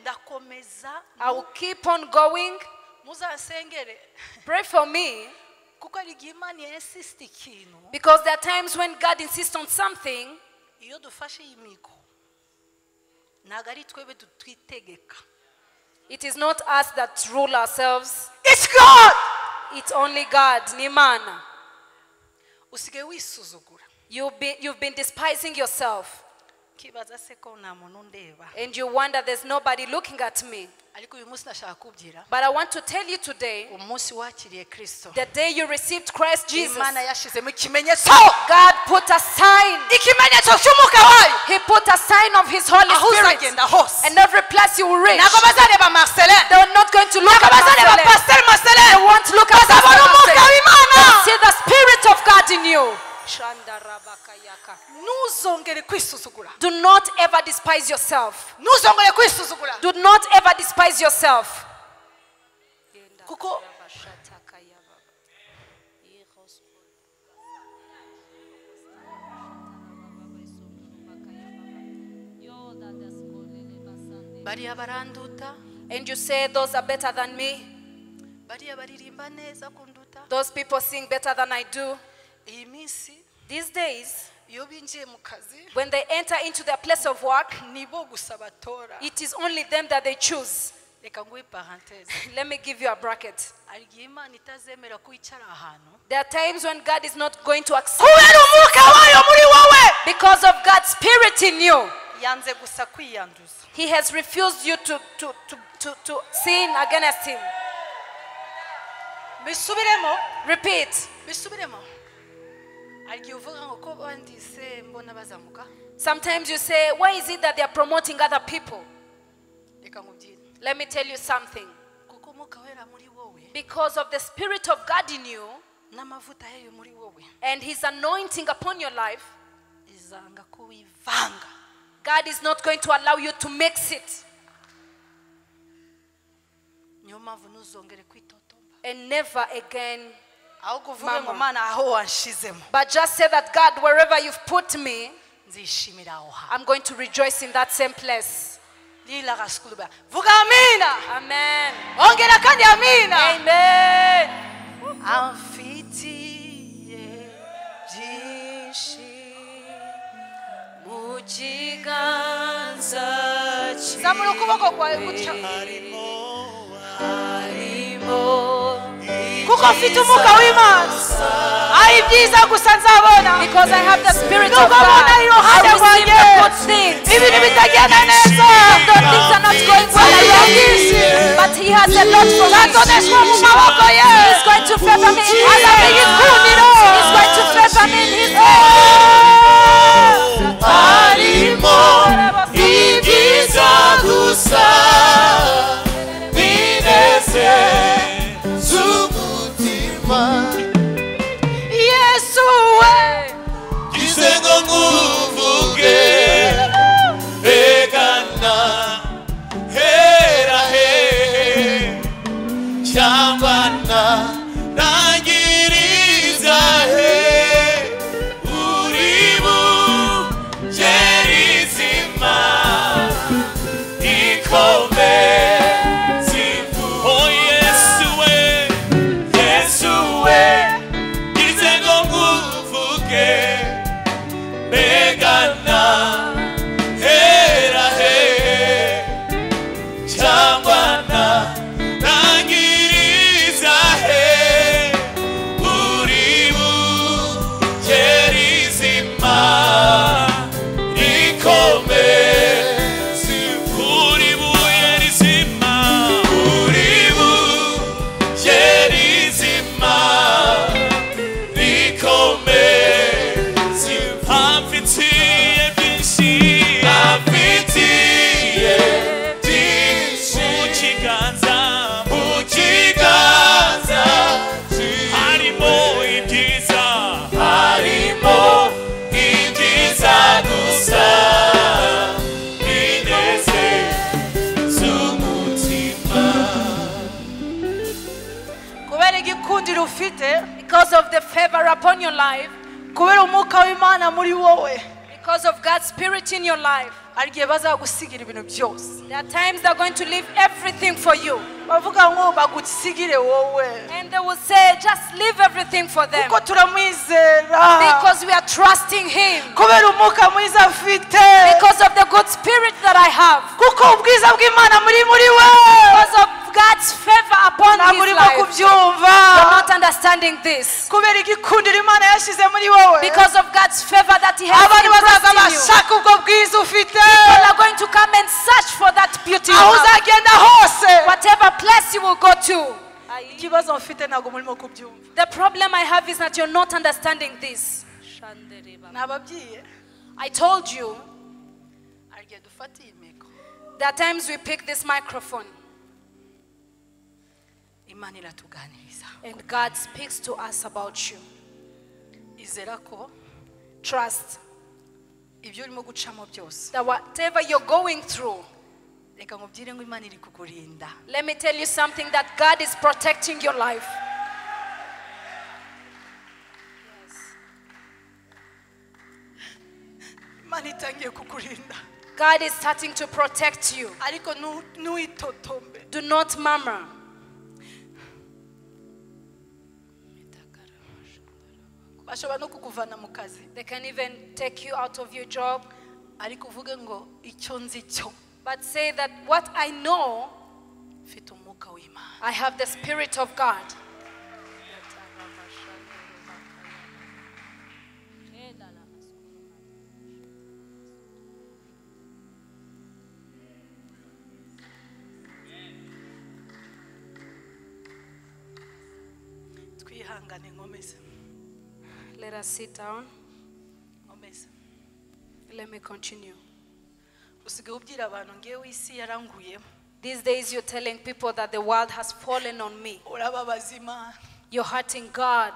ndakomeza I will keep on going. muzansengere Pray for me, kuko ari igihe imana insist ikintu because there are times when God insists on something. iyo dufashe iyi migo ntabwo ari twebwe twitegeka It is not us that rule ourselves. it's God It's only God. Imana. usigaye wisuzugura You've been despising yourself. ukibaza se ko nta muntu ndeba And you wonder there's nobody looking at me. ariko uyu munsi nashaka kubwira But I want to tell you today, umunsi wakiriye Kristo the day you received Christ Jesus, Imana yashizemo ikimenyetso God put a sign. ikimenyetso cy'umwuka wayo He put a sign of His Holy aho Spirit. uzagenda hose And every place you will reach, ntabwo bazareba Marcelin they're not going to look ntabwo at bazareba Marcelin. Pastor Marcelin They won't look at bazabona umwuka Marcelin. w'Imana They'll see the Spirit of God in you. ntuzongere kwisuzugura Do not ever despise yourself. ntuzongere kwisuzugura Do not ever despise yourself. kuko bariya baranduta And you say those are better than me. bariya baririmba neza kunduta Those people sing better than I do. iyi minsi These days, iyo binjiye mu kazi when they enter into their place of work, nibo gusa batora it is only them that they choose. reka nguhe parenthèse Let me give you a bracket. hari igihe Imana itazemera ko wicara ahantu There are times when God is not going to accept kubera umwuka wayo muri wowe because of God's Spirit in you. yanze gusa kwiyanduza He has refused you to sin against Him. bisubiremo Repeat. bisubiremo hari igihe uvuga ngo ko bandise mbona bazamuka Sometimes you say, why is it that they are promoting other people? reka nkubwire Let me tell you something. kuko umwuka wera muri wowe Because of the Spirit of God in you n'amavuta yayo muri wowe and His anointing upon your life, izanga ko wivanga God is not going to allow you to mix it. niyo mpamvu ntuzongere kwitotomba And never again. ahubwo uvuge ngo Mama. mana aho wanshizemo But just say that, God, wherever you've put me, nzishimira aho hantu I'm going to rejoice in that same place. lila gasukuluba vuga amina Amen. ongera kandi amina Amen. amfitiye byinshi mu kiganza cye zamura ukuboko kwawe gutya kuko mfite umwuka w'Imana ari byiza gusa nzabona Because I have the Spirit of nubwo God, mbona I iruhande receive rwanjye the good things. ibintu bitagenda neza Though things are not going well, I love you. But He has a lot for me. nzatoneshwa mu maboko ye He's going to favor me in His azaba name. igikundiro He's going to favor me in His name. harimo ibyiza gusa bineze z'umutima yesu we gize ngo nkuvuge egana hera hehe cyangwa nangiriza he uri bugerizima ikomezi oh yesu we gize ngo nkuvuge begana hera hehe cyangwa nangiriza he uri bugerizima ikomezi uri bugerizima ikomezi amfitiye byinshi mu kiganza harimo ibyiza gusa bineze z'umutima kubera igikundiro ufite Because of the favor upon your life, kubera umwuka w'Imana muri wowe because of God's Spirit in your life, hari igihe bazagusigira ibintu byose there are times they're going to leave everything for you. bavuga ngo bagusigire wowe And they will say, just leave everything for them. kuko turamwizera Because we are trusting Him. kubera umwuka mwiza afite Because of the good spirit that I have. kuko ubwiza bw'Imana muri we Because of God's favor upon ntabwo His urimo life. kubyumva You're not understanding understanding this. kubera igikundiro Imana yashyize muri wowe Because of God's favor that He has abantu bazaza impressed in you. bashaka ubwo bwiza ufite People are going to come and search for that beauty you aho have. uzagenda hose Whatever place you will go to. ikibazo mfite ntabwo murimo kubyumva The problem I have is that you're not understanding this. nababwiye I told you arigihe dufata iyi mikoro there are times we pick this microphone Imana iratuganiriza and God speaks to us about you. izera ko Trust ibyo urimo gucamo byose that whatever you're going through, reka nkubwire ngo Imana iri kukurinda let me tell you something, that God is protecting your life. Imana itangiye kukurinda God is starting to protect you. ariko ntuitotombe Do not murmur. bashobora no kukuvana mu kazi They can even take you out of your job. ariko uvuge ngo icyo nzi cyo But say that what I know, mfite umwuka w'Imana I have the Spirit of God. twihangane nkomeze Let us sit down. nkomeze Let me continue. usigaye ubwira abantu ngewe isi yaranguyemo These days you're telling people that the world has fallen on me. urababaza Imana You're hurting God.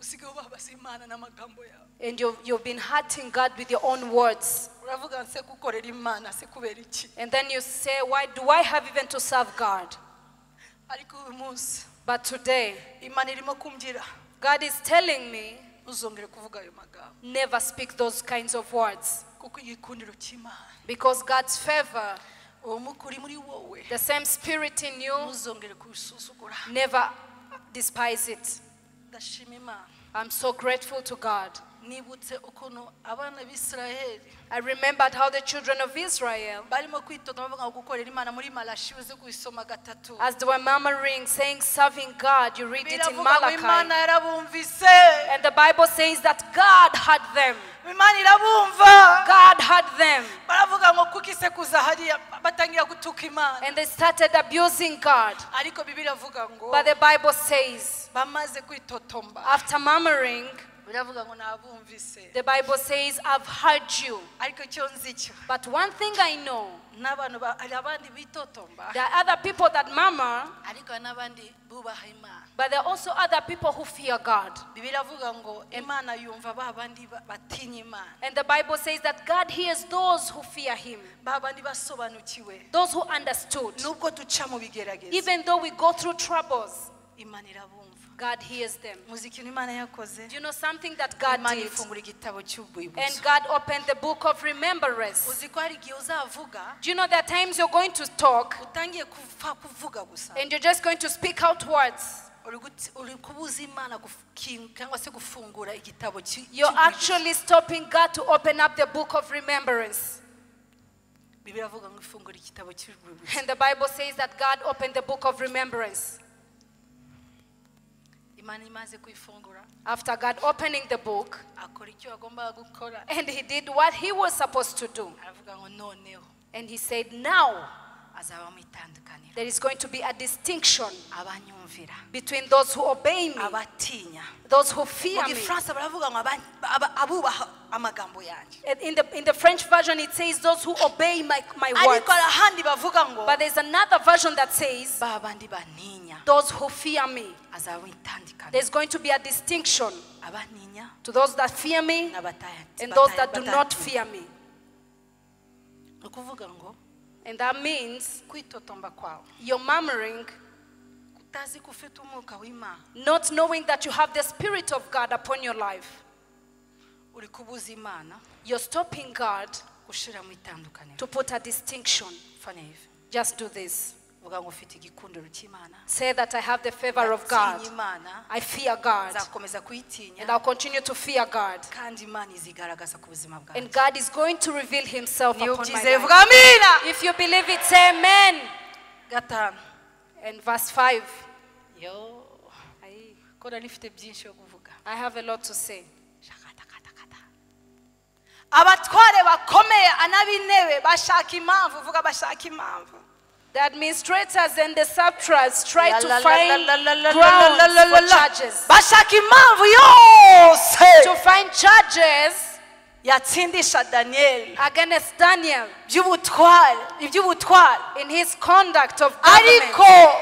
usigaye ubabaza Imana n'amagambo yawe And you've been hurting God with your own words. uravuga nse gukorera Imana se kubera iki And then you say, why do I have even to serve God? ariko uyu munsi But today, Imana irimo kumbwira God is telling me, ntuzongere kuvuga ayo magambo never speak those kinds of words. kuko igikundiro cy'Imana Because God's favor, uwo mwuka uri muri wowe the same spirit in you, ntuzongere kubisuzugura never despise it. ndashima Imana I'm so grateful to God. nibutse ukuntu abana b'Isiraheli I remembered how the children of Israel, barimo kwitotomba bavuga ngo gukorera Imana muri Malachi uze kubisoma gatatu as they were murmuring, saying, serving God, you read it in biravuga ngo Imana Malachi. yarabumvise And the Bible says that God had them. Imana irabumva God had them. baravuga ngo kuki se kuza hariya batangira gutuka Imana And they started abusing God. ariko Bibiliya avuga ngo But the Bible says, bamaze kwitotomba after murmuring, biravuga ngo nabumvise the Bible says, I've heard you. ariko icyo nzi cyo But one thing I know, n'abantu hari abandi bitotomba there are other people that murmur, ariko hari n'abandi bubaha Imana but there are also other people who fear God. Bibiliya avuga ngo Imana yumva ba bandi batinya Imana And the Bible says that God hears those who fear Him, ba bandi basobanukiwe those who understood. nubwo duca mu bigerageza Even though we go through troubles, Imana irabumva God hears them. muzi ikintu Imana yakoze Do you know something that God Imana did? ifungura igitabo And cy'ubwibutso God opened the book of remembrance. uzi ko hari igihe uzavuga Do you know there are times you're going to talk utangiye kuvuga gusa and you're just going to speak out words? uri kubuza Imana cyangwa se gufungura igitabo You're actually stopping God to open up the book of remembrance. Bibiliya avuga ngo ifungura igitabo cy'ubwibutso And the Bible says that God opened the book of remembrance. Imana imaze kuyifungura After God opening the book, akora icyo agomba gukora and He did what He was supposed to do. aravuga ngo noneho And He said, now azabamo itandukaniro there is going to be a distinction abanyumvira between those who obey me, abatinya those who fear mu me. Gifaransa baravuga ngo abubaha amagambo yanjye And in the French version, it says those who obey my words. ariko hari ahandi bavuga ngo But there's another version that says ba bandi bantinya those who fear me. azabamo itandukaniro There's going to be a distinction abantinya to those that fear me n'abataya and those that do not fear me. ni ukuvuga ngo And that means kwitotomba kwawe you're murmuring, utazi ko ufite umwuka w'Imana not knowing that you have the Spirit of God upon your life. uri kubuza Imana You're stopping God gushira mu itandukaniro to put a distinction. fanya hivi Just do this. vuga ngo ufite igikundiro cy'Imana Say that I have the favor of God. Atinya Imana I fear God. nzakomeza kuyitinya And I'll continue to fear God. kandi Imana izigaragaza ku buzima bwawe And God is going to reveal Himself niyo upon my ubyizeye life. vuga amina If you believe it, say amen. gatanu And verse 5. yo kora nifite byinshi yo kuvuga. I have a lot to say. Abatware bakomeye anabintebe bashaka impamvu, vuga bashaka impamvu. The administrators and the subtracts try to find grounds for charges. Bashaka impamvu yose To find charges yatsindisha Daniel against Daniel iby'ubutware in his conduct of government. ariko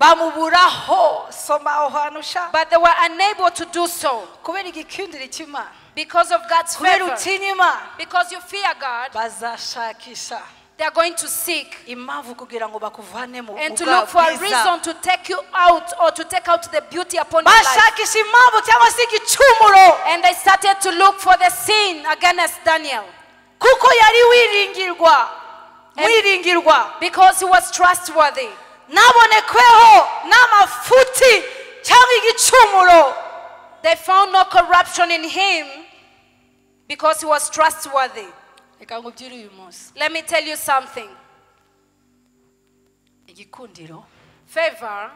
bamuburaho. Soma aho hantu sha. But they were unable to do so Kubera igikundiro cy'Imana, because of God's kubera favor. utinya Imana, Because you fear God, bazashakisha they are going to seek impamvu kugira ngo bakuvane mu and to look for a reason to take you out or to take out the beauty upon your life. bashakisha impamvu cyangwa se igicumuro, And they started to look for the sin against Daniel kuko yari wiringirwa because he was trustworthy. nabonekweho n'amafuti cyangwa igicumuro. They found no corruption in him because he was trustworthy. Reka nkubwire uyu munsi, Let me tell you something. igikundiro Favor,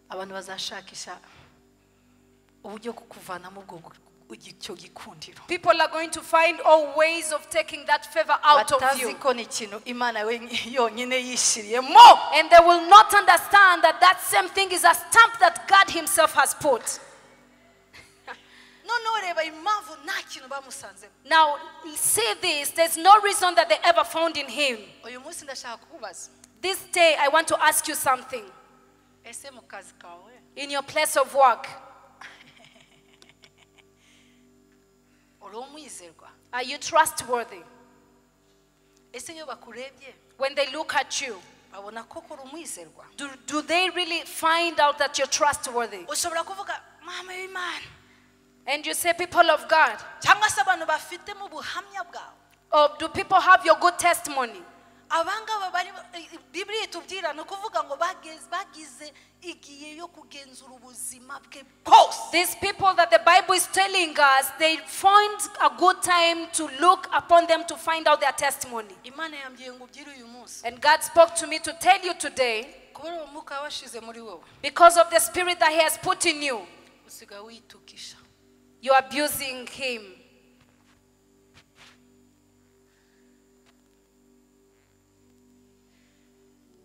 abantu bazashakisha uburyo kukuvanamo icyo gikundiro, people are going to find all ways of taking that favor out of batazi you. ko ni ikintu Imana yonyine yishyiriyemo. And they will not understand that that same thing is a stamp that God himself has put. Noneho reba impamvu nta kintu bamusanzemo. Now, see this. There's no reason that they ever found in him. Uyu munsi ndashaka kukubaza, This day, I want to ask you something. ese mu kazi kawe In your place of work, uri umwizerwa? are you trustworthy? Ese iyo bakurebye When they look at you, babona koko uri umwizerwa? do they really find out that you're trustworthy? Ushobora kuvuga mama w'Imana, And you say, people of God, cyangwa se abantu bafitemo ubuhamya bwawe. or do people have your good testimony? Abangaba bari Bibiliya itubwira ni ukuvuga ngo bagize igihe yo kugenzura ubuzima bwe bwose. These people that the Bible is telling us, they find a good time to look upon them to find out their testimony. Imana yambwiye ngo ubyire uyu munsi, And God spoke to me to tell you today, kubera uwo mwuka washize muri wowe, because of the spirit that he has put in you, usiga witukisha. you're abusing him.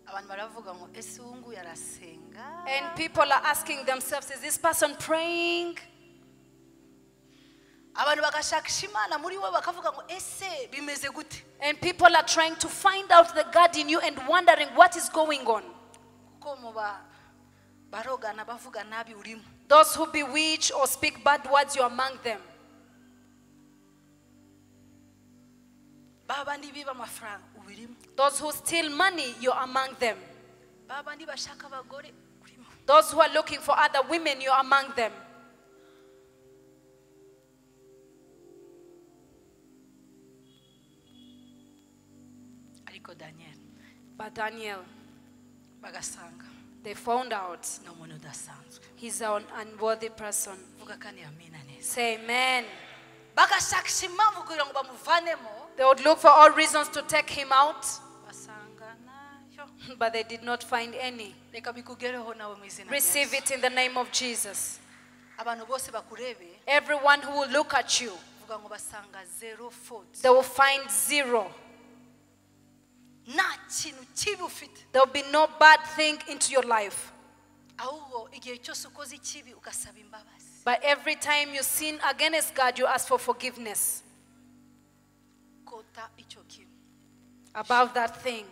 Abantu baravuga ngo ese uwo nguyu arasenga? And people are asking themselves, is this person praying? Abantu bagashakisha Imana muri wowe bakavuga ngo ese bimeze gute? And people are trying to find out the God in you and wondering what is going on. Kuko mu barogana bavuga nabi urimo. Those who bewitch or speak bad words, you're among them. Babandi biba amafaranga ubirimo. Those who steal money, you're among them. Babandi bashaka abagore urimo. Those who are looking for other women, you're among them. Ariko Daniel But Daniel, bagasanga they found out ni umuntu udasanzwe. he's an unworthy person. Vuga kandi amina neza. Say amen. Bagashakisha impamvu kugira ngo bamuvanemo, They would look for all reasons to take him out, basanga nayo. but they did not find any. Reka bikugereho nawe mu izina rya Receive Yesu. it in the name of Jesus. Abantu bose bakurebe, Everyone who will look at you, vuga ngo basanga zero fault. they will find zero. Nta kintu kibi ufite. There will be no bad thing into your life. Ahubwo igihe cyose ukoze ikibi ugasaba imbabazi. But every time you sin against God, you ask for forgiveness. Kota icyo kintu. About that thing.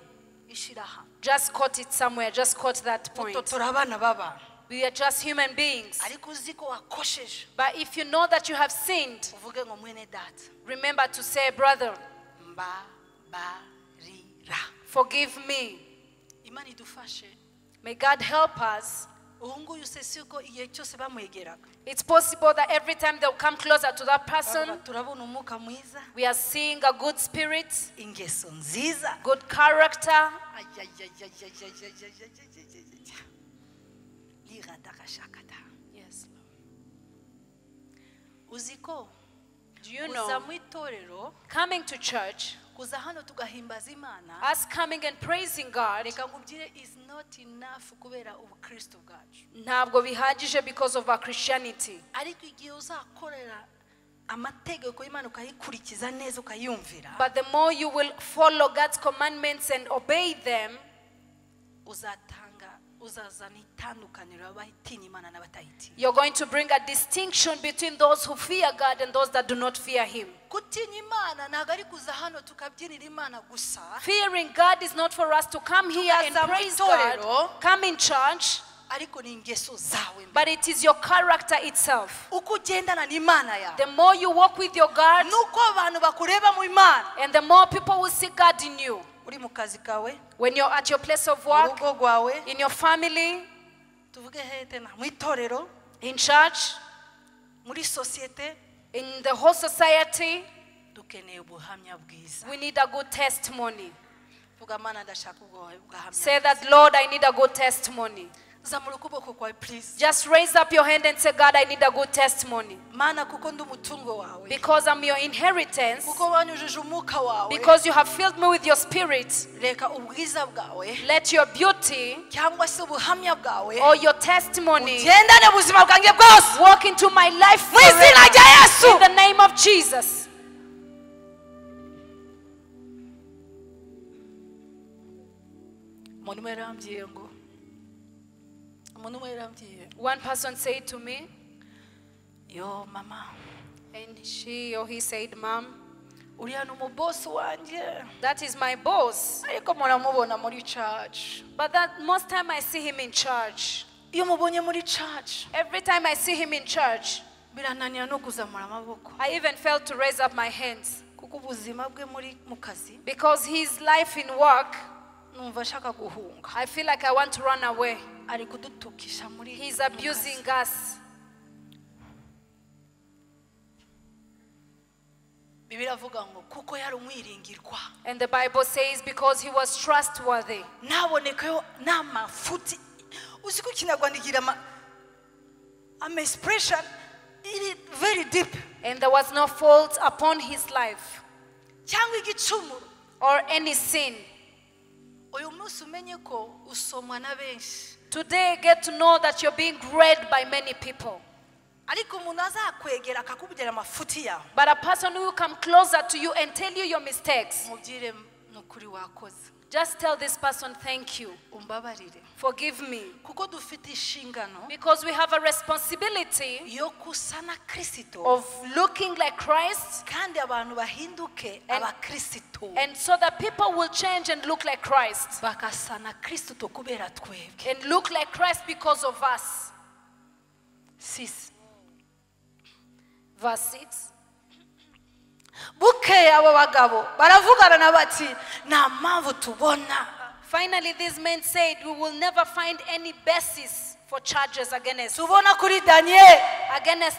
Ishira hamwe. Just caught it somewhere. Just caught that point. Turi abana b'abantu. We are just human beings. Ariko uzi ko wakosheje. But if you know that you have sinned, Uvuge ngo mwene data. remember to say, brother, Mbabarira. forgive me. Imana idufashe. May God help us. Ubu nguyu se si uko igihe cyose bamwegeraga. It's possible that every time they'll come closer to that person, Turabona umwuka mwiza, we are seeing a good spirit, ingeso nziza. good character. Yes. Uzi ko Do you kuza know, mu itorero coming to church, kuza hano tugahimbaza Imana Us coming and praising God reka ngubwire is not enough kubera ubukristo bwacu ntabwo bihagije because of our Christianity. ariko igihe uzakorera amategeko y'Imana ukayikurikiza neza ukayumvira But the more you will follow God's commandments and obey them, uzazana itandukaniro abahitinya Imana n'abatayitinya. you're going to bring a distinction between those who fear God and those that do not fear Him. Gutinya Imana ntabwo ari kuza hano tukabyinira Imana gusa. Fearing God is not for us to come here and praise God, come in church, ariko ni ingeso zawe. but it is your character itself. Uko ugendana n'Imana yawe. The more you walk with your God, nuko abantu bakureba mu Imana. and the more people will see God in you. Uri mu kazi kawe, when you're at your place of work, urugo rwawe, in your family, tuvuge hete na mu itorero, in church, muri societe, in the whole society, dukeneye ubuhamya bwiza. we need a good testimony. Vuga Mana ndashaka ubuhamya. Say that, Lord, I need a good testimony. Zamura ukuboko kwawe please. Just raise up your hand and say, God, I need a good testimony. Mana kuko ndi umutungo wawe. Because I'm your inheritance. Kuko wanyujije umwuka wawe. Because you have filled me with your spirit. Reka ubwiza bwawe. Let your beauty cyangwa se ubuhamya bwawe. or your testimony gendane ubuzima bwanjye bwose. walk into my life mu izina rya Yesu. in the name of Jesus. One person said to me, yo mama, and she or he said, Mom, uriya ni umubosi wanje. that is my boss. Ariko muramubona muri church. But that most time I see him in church. Iyo mubonye muri church, Every time I see him in church, birananiya no kuzamura amaboko. I even failed to raise up my hands. Kuko ubuzima bwe muri mu kazi. Because his life in work, Numva shaka guhunga. I feel like I want to run away. Ari kudutukisha muri. He's abusing us. Biblia avuga ngo kuko yari umwiringirwa. And the Bible says because he was trustworthy. Nabonekayo n'amafuti. Uziko Kinyarwanda igira ama expression it very deep. And there was no fault upon his life Cyangwa igicumuro. or any sin. Uyu munsi umenye ko usomwa na benshi. Today get to know that you're being read by many people. Ariko umuntu azakwegera akakubwira amafuti yawe. But a person who will come closer to you and tell you your mistakes, Mubwire nukuri wakoze. just tell this person thank you, Umbabarire. forgive me. Kuko dufite inshingano Because we have a responsibility yo kusa na Kristo. of looking like Christ, Kandi abantu bahinduke And- abakristo. and so that people will change and look like Christ. Bakasa na Kristo kubera twebwe. And look like Christ because of us. 6. Verse 6. Bukeye abo bagabo baravugana na bati nta mpamvu tubona. Finally, these men said, we will never find any basis for charges against Tubona kuri Daniel.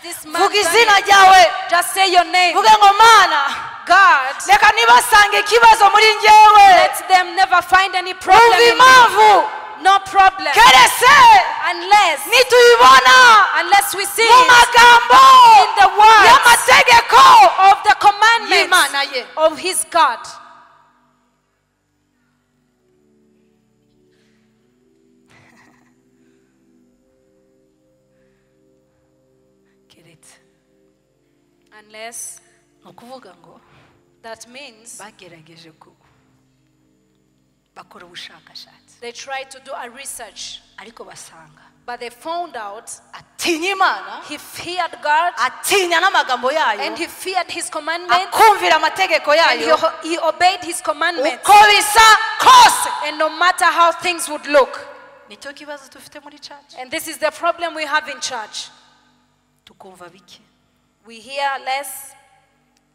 this man. Vuga izina Daniel. ryawe. Just say your name. Vuga ngo Mana. God, Reka nibasange ikibazo muri njyewe. let them never find any problem Umva in me. impamvu. No problem. Keretse Unless nituyibona we see mu it magambo in the words y'amategeko of the commandments y'Imana ye. of his God. Keretse Unless, ni ukuvuga ngo that means bagerageje bakora ubushakashatsi they tried to do a research, ariko basanga but they found out atinya Imana, he feared God atinya n'amagambo yayo, and he feared his commandments akumvira amategeko and yayo he obeyed his commandments. uko bisa kose. And no matter how things would look. Nicyo kibazo dufite muri church. And this is the problem we have in church. Tukumva bike. We hear less.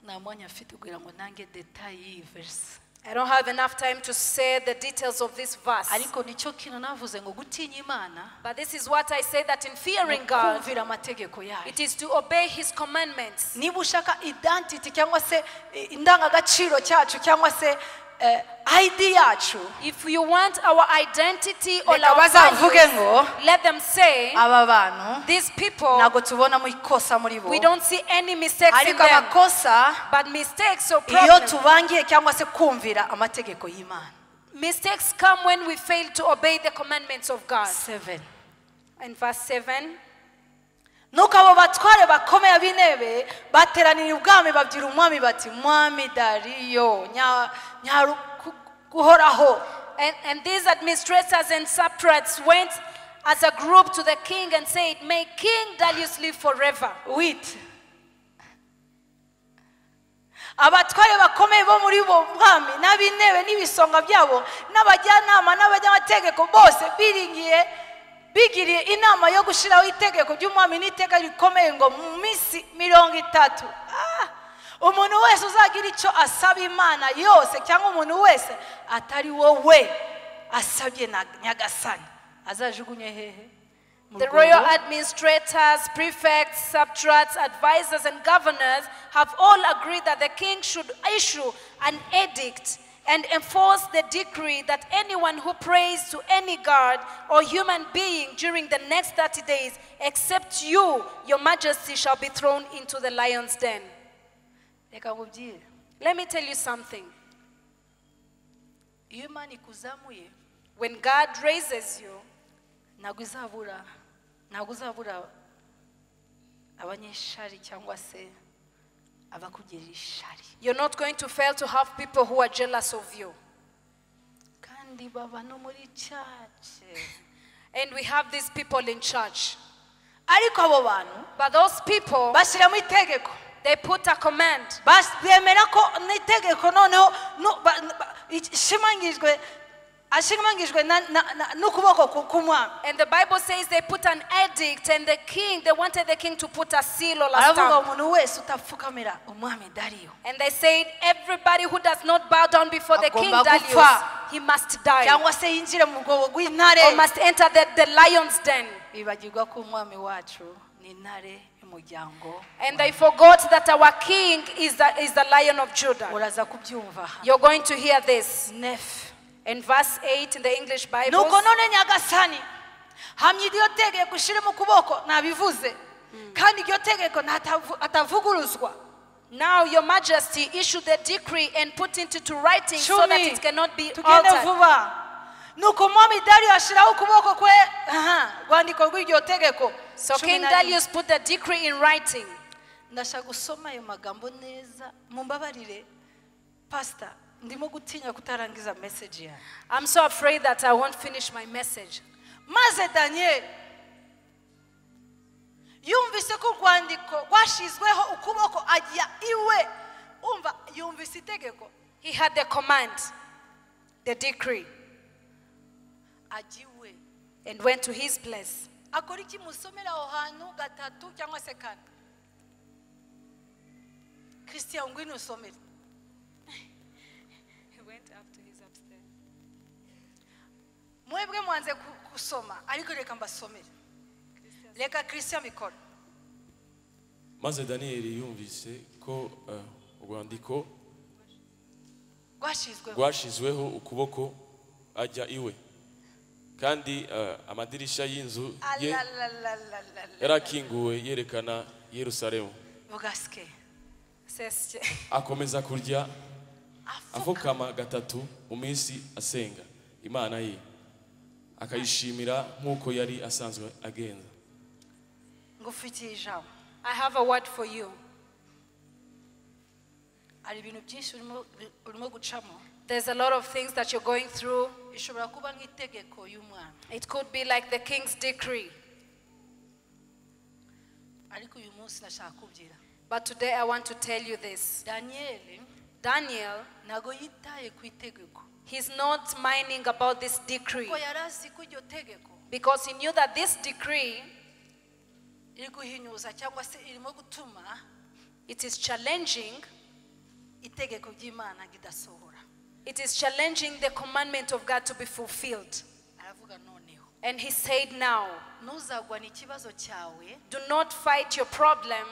Nta mwanya afite kugira ngo nange detail y'iyi verse. I don't have enough time to say the details of this verse. Ariko nicyo kintu navuze ngo gutinya Imana, But this is what I say, that in fearing God, kumvira amategeko yayo. it is to obey his commandments. Niba ushaka identity cyangwa se indangagaciro cyacu cyangwa se ID yacu If you want our identity or reka our bazavuge ngo values, let them say, aba bantu these people, ntabwo tubona mu ikosa muri bo we don't see any mistakes in ariko them. amakosa But mistakes or iyo problems, tubangiye cyangwa se kumvira amategeko y'Imana. mistakes come when we fail to obey the commandments of God. 7 In verse 7, nuko abo batware bakomeye b'intebe bateranira ubwami babwira umwami bati mwami Dariyo guhoraho. and these administrators and satraps went as a group to the king and said, may King Darius live forever. Wait. Abatware bakomeye bo muri bo bwami n'ab'intebe n'ibisonga byabo n'abajyanama n'abanyamategeko bose bigiriye inama yo gushiraho itegeko ry'umwami n'iteka rikomeye ngo mu minsi 30 umuntu wese uzagira icyo asaba Imana yose cyangwa umuntu wese atari wowe asabye na Nyagasani azajugunye hehe. The royal administrators, prefects, satraps, advisors, and governors have all agreed that the king should issue an edict and enforce the decree that anyone who prays to any god or human being during the next 30 days, except you, your majesty, shall be thrown into the lion's den. Let me tell you something. When God raises you, ntabwo uzabura abanyeshari cyangwa se abakugirira ishari. You're not going to fail to have people who are jealous of you. Kandi baba no muri church. And we have these people in church. Ariko abo bantu But those people, bashyira mu itegeko. they put a command. Bemera ko n'itegeko noneho ashimangijwe n'ukuboko k'umwami. And the Bible says they put an edict, and the king, they wanted the king to put a seal or a aravuga stamp. umuntu wese utapfukamira umwami Dariyo And they said everybody who does not bow down before the king Agomba Darius, gupfa. he must die cyangwa se yinjire mu rwobo or rw'intare. must enter the lion's den. Bibagirwa ko umwami wacu ni intare y'umuryango. And they forgot that our king is the lion of Judah. Uraza kubyumva. You're going to hear this. 9 In verse 8 in the English Bible. nuko none Nyagasani hamya iryo tegeko ushire mu kuboko nabivuze kandi iryo tegeko atavuguruzwa. Now your majesty issue the decree and put it into writing so that it cannot be tugende altered. vuba. Nuko umwami Dariyo ashiraho ukuboko kwe rwandiko rw'iryo tegeko. So King Darius put the decree in writing. Ndashaka gusoma ayo magambo neza mumbabarire pastor ndimo gutinya kutarangiza message yanjye. I'm so afraid that I won't finish my message. Maze Daniel yumvise ko rwandiko rwashizweho ukuboko ajya iwe umva yumvise itegeko. He had the command, the decree, ajya iwe and went to his place. akora iki musomera aho hantu gatatu cyangwa se kane. Christian ngwino usomere. He went up to his upstairs. Mwebwe mwanze kusoma ariko reka mbasomere. Reka Christian mikoro. Maze Daniyeli yumvise ko urwandiko rwashizweho ukuboko ajya iwe kandi amadirisha y'inzu ye yarakinguwe yerekana Yerusalemu. Vugaske. Akomeza kurya afukama gatatu mu minsi asenga Imana ye akayishimira nk'uko yari asanzwe agenza. Ngufitiye ijambo. I have a word for you. Ari ibintu byinshi urimo gucamo. There's a lot of things that you're going through. Ishobora kuba nk'itegeko y'umwami. It could be like the king's decree. Ariko uyu munsi nashaka kubwira. But today I want to tell you this. Daniel, ntago yitaye ku itegeko. He's not minding about this decree. Ko yarazi ko iryo tegeko. Because he knew that this decree, iri guhinyuza cyangwa se irimo gutuma it is challenging itegeko ry'Imana gidasohora. It is challenging the commandment of God to be fulfilled. Aravuga noneho. And he said now, ntuzagwa n'ikibazo cyawe. do not fight your problem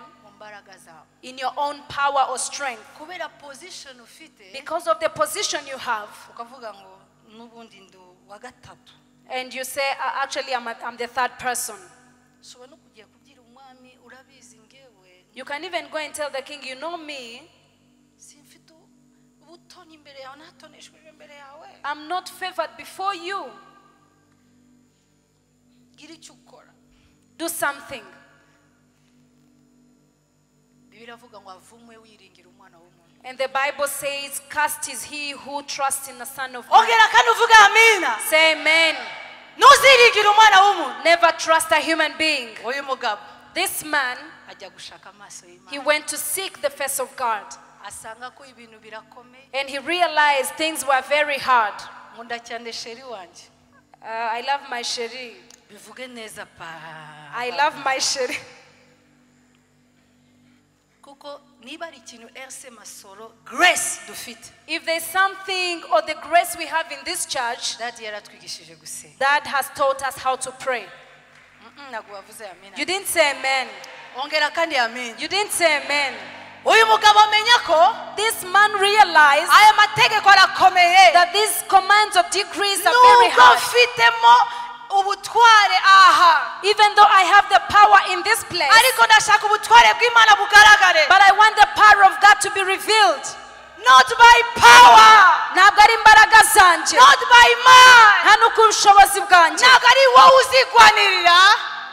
in your own power or strength. kubera position ufite Because of the position you have. ukavuga ngo n'ubundi ndu wa gatatu And you say, actually, I'm the third person. ushobora no kugiye kubwira umwami urabizi ngewe You can even go and tell the king, you know me, simfite ubutoni imbere yawe natoneshejwe imbere yawe I'm not favored before you. gira icyo ukora Do something. Bibiliya avuga ngo avumwe wiringira umwana w'umuntu And the Bible says, cursed is he who trusts in the Son of Man. ongera kandi uvuga amina Say amen. ntuziringire umwana w'umuntu Never trust a human being. uyu mugabo This man, ajya gushaka amaso he y'Imana went to seek the face of God. asanga ko ibintu birakomeye And he realized things were very hard. nkunda cyane sheri wanjye I love my sheri. bivuge neza pa I love my sheri. kuko niba ari ikintu RC Masoro grace dufite If there's something or the grace we have in this church, dadi yaratwigishije gusenga that has taught us how to pray. ntabwo wavuze amina You didn't say amen. ongera kandi amina You didn't say amen. uyu mugabo amenya ko This man realized aya mategeko arakomeye that these commands of decrees are very nubwo hard. mfitemo ubutware aha Even though I have the power in this place, ariko ndashaka ubutware bw'Imana bugaragare but I want the power of God to be revealed. not by power Ntabwo ari imbaraga zanje, not by mind nta no ku bushobozi bwanjye. ntabwo ari wowe uzigwanirira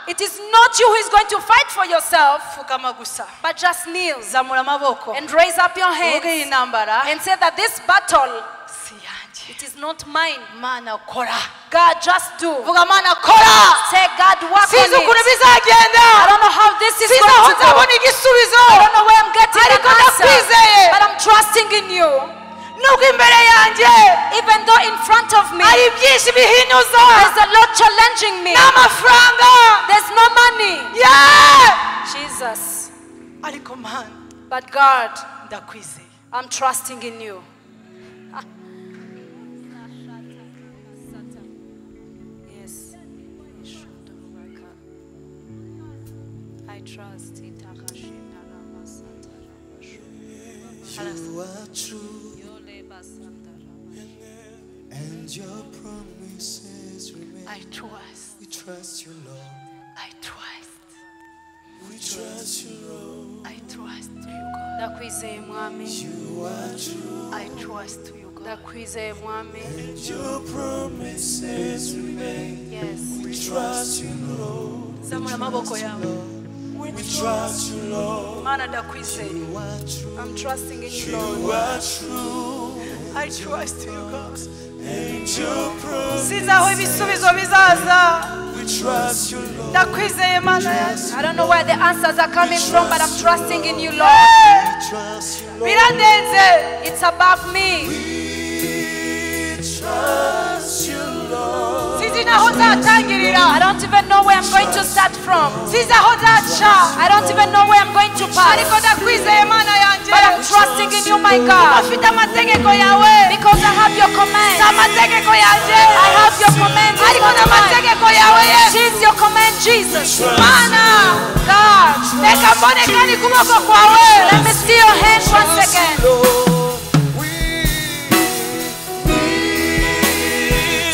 It is not you who is going to fight for yourself, pfukama gusa but just kneel zamura amaboko and raise up your uvuge iyi hands ntambara and say that this battle, si yanjye it is not mine. mana kora God, just do. vuga mana kora Say, God, work on sinzi ukuntu it. bizagenda I don't know how this is sinzi aho going to go. nzabona igisubizo I don't know where I'm getting ariko an answer, ndakwizeye but I'm trusting in you. nubwo imbere yanjye Even though in front of me, hari byinshi bihinyuza there's a lot challenging me. n'amafaranga There's no money. yeah Jesus. ariko mana But God, ndakwizeye I'm trusting in you. Yes. I trust. You are true, and your promises remain. I trust We trust you, Lord. I trust We trust you, Lord. I trust you God Ndakwizeye mwami. You are true, I trust you God Ndakwizeye mwami. and your promises remain. Yes. We trust you, Lord. zamura amaboko yawe We trust you, Lord. mana ndakwizeye You are true, I'm trusting in you, Lord. you are true, I trust you God and your promises. sinzi aho ibisubizo bizaza We trust you, Lord. ndakwizeye mana yanjye I don't know where the answers are coming from, but I'm trusting in you, Lord. We trust you, Lord. biradenze It's above me. We trust you, Lord. sinzi naho nzatangirira I don't even know where I'm going to start from. sinzi aho nzaca I don't even know where I'm going to ariko pass. ndakwizeye mana yanjye But I'm trusting in you, my God. afite amategeko yawe Because I have your command. si amategeko yanjye I have your command. It's ariko not mine. n'amategeko yawe yesu She's your command, Jesus. mana God, reka mbone kandi kuboko kwawe let me see your hand once again. Lord, we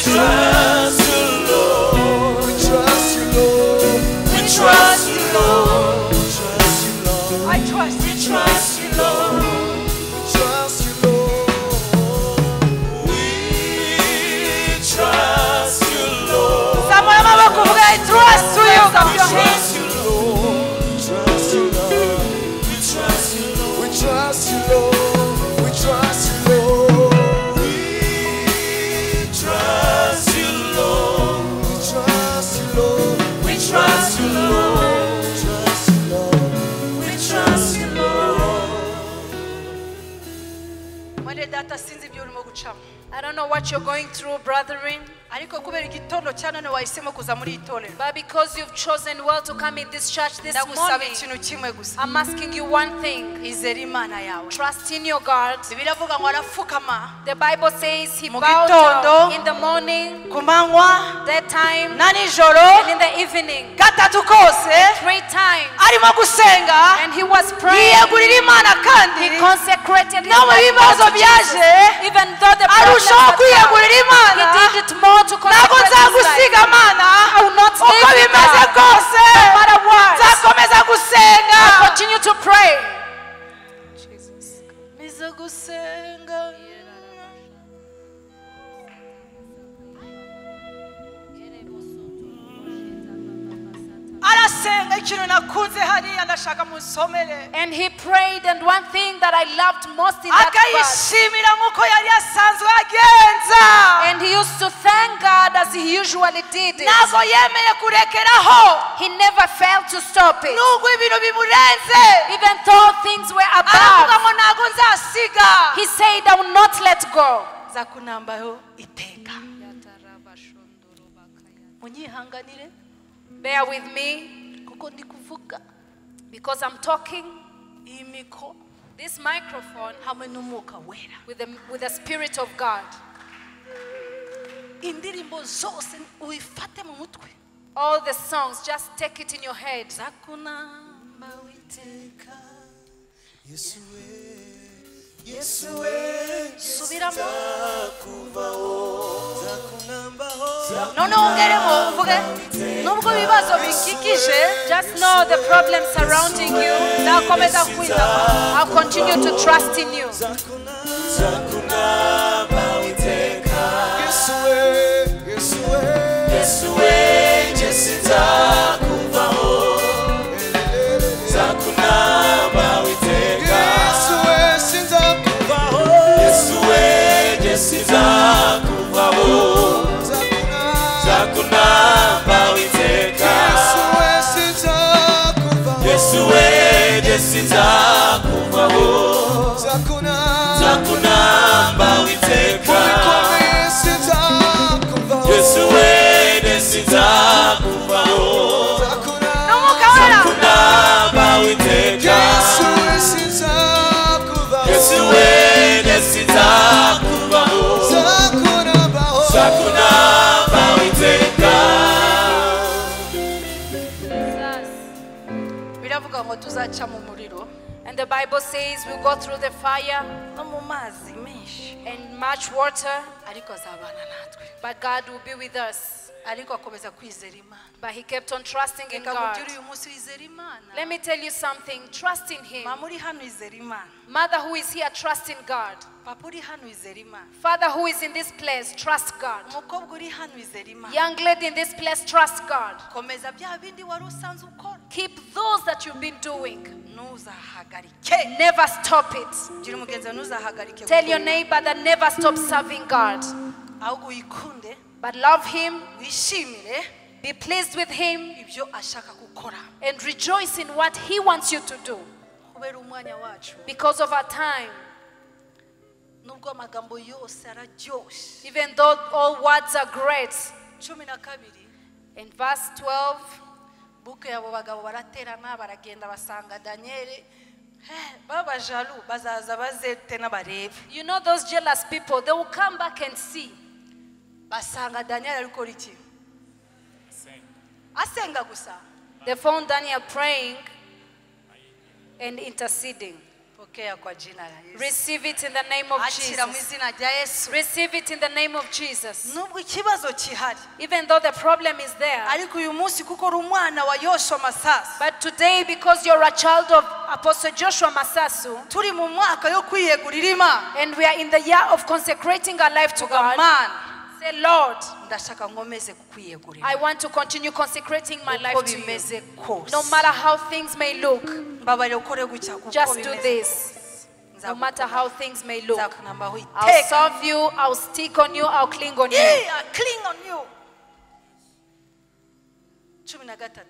trust you, Lord. We trust you, Lord. We trust you, Lord. We trust you, Lord. I trust you Trust you, Lord. We trust you, Lord. We trust you, Lord. zamura amaboko uvuge I trust you Trust you, Lord. Trust you, Lord. We trust you, Lord. We trust you, Lord. We trust you, Lord. We trust you, Lord. We trust you, Lord. We trust you, Lord. Trust you, Lord. We trust you, Lord. mwene data sinzi ibyo urimo gucamo I don't know what you're going through, brethren, ariko kubera igitondo cyane wahisemo kuza muri itorero But because you've chosen well to come in this church this ndagusaba morning, ikintu kimwe gusa I'm asking you one thing. izere imana yawe Trust in your God. bibiliya avuga ngo arapfukama The Bible says he Mu bowed gitondo, down in the morning, ku manywa daytime, na nijoro and in the evening, gatatu kose 3 times. arimo gusenga And he was praying. yiyegurira imana kandi He consecrated his no mu life bibazo to Jesus. byaje Even though the problems arushaho had come, kwiyegurira he imana did it more to ntabwo consecrate his life. nzagusiga mana I will not uko leave you, bimeze God. kose No matter what, nzakomeza gusenga I continue to pray. mize gusenga arasenga ikintu nakunze hariya ndashaka musomere And he prayed, and one thing that I loved most in that verse, akayishimira nk'uko yari asanzwe agenza and he used to thank God as he usually did it. ntabwo yemeye kurekeraho He never failed to stop it. nubwo ibintu bimurenze Even though things were aravuga above, ngo ntabwo nzasiga he said, I will not let go. nzakunambaho iteka munyihanganire Bear with me kuko ndi kuvuga because I'm talking iyi mikoro this microphone hamwe n'umwuka wera with the Spirit of God. indirimbo zose uyifate mu mutwe All the songs, just take it in your head. nzakunambaho iteka subiramo noneho wongeremo uvuge nubwo ibibazo bikikije Just know the problems surrounding you. nzakomeza kwitaba I'll continue to trust in you. n'umwuka wera biravuga ngo tuzaca mu muriro And the Bible says we'll go through the fire no mu mazi menshi and much water, ariko azabana natwe but God will be with us. ariko akomeza kwizera imana But he kept on trusting in reka God. mugire uyu munsi wizera imana Let me tell you something. Trust in him. mama uri hano wizera imana Mother who is here, trust in God. papa uri hano wizera imana Father who is in this place, trust God. umukobwa uri hano wizera imana Young lady in this place, trust God. komeza bya bindi wari usanzwe ukora Keep those that you've been doing. ntuzahagarike Never stop it. gira umugenzi wawe ntuzahagarike Tell your neighbor that never stop serving God, ahubwo uyikunde but love him, wishimire be pleased with him, ibyo ashaka gukora and rejoice in what he wants you to do. kubera umwanya wacu Because of our time, nubwo amagambo yose araryoshye even though all words are great. 12 In verse 12, buke abo bagabo baraterana baragenda basanga daniyeli babajalu bazaza bazete n'abarebe you know those jealous people, they will come back and see. basanga daniyeli ari gukora iki asenga gusa They found Daniel praying and interceding. pokea kwa jina la Yesu Receive it in the name of akira mu Jesus. izina rya Yesu Receive it in the name of Jesus. nubwo ikibazo kihari Even though the problem is there, ariko uyu munsi kuko uri umwana wa Yoshua Masasi but today, because you're a child of Apostle Joshua Masasu, turi mu mwaka yo kwiyegurira Imana and we are in the year of consecrating our life to God, Mana say, Lord, ndashaka nkomeze kukwiyegurira I want to continue consecrating my uko life to you. bimeze kose No matter how things may look, mbabarira ukore gutya kuko just do bimeze this. No matter how things may look, nzakunambaho I'll iteka serve you, I'll stick on you, I'll cling on you. I cling on you 13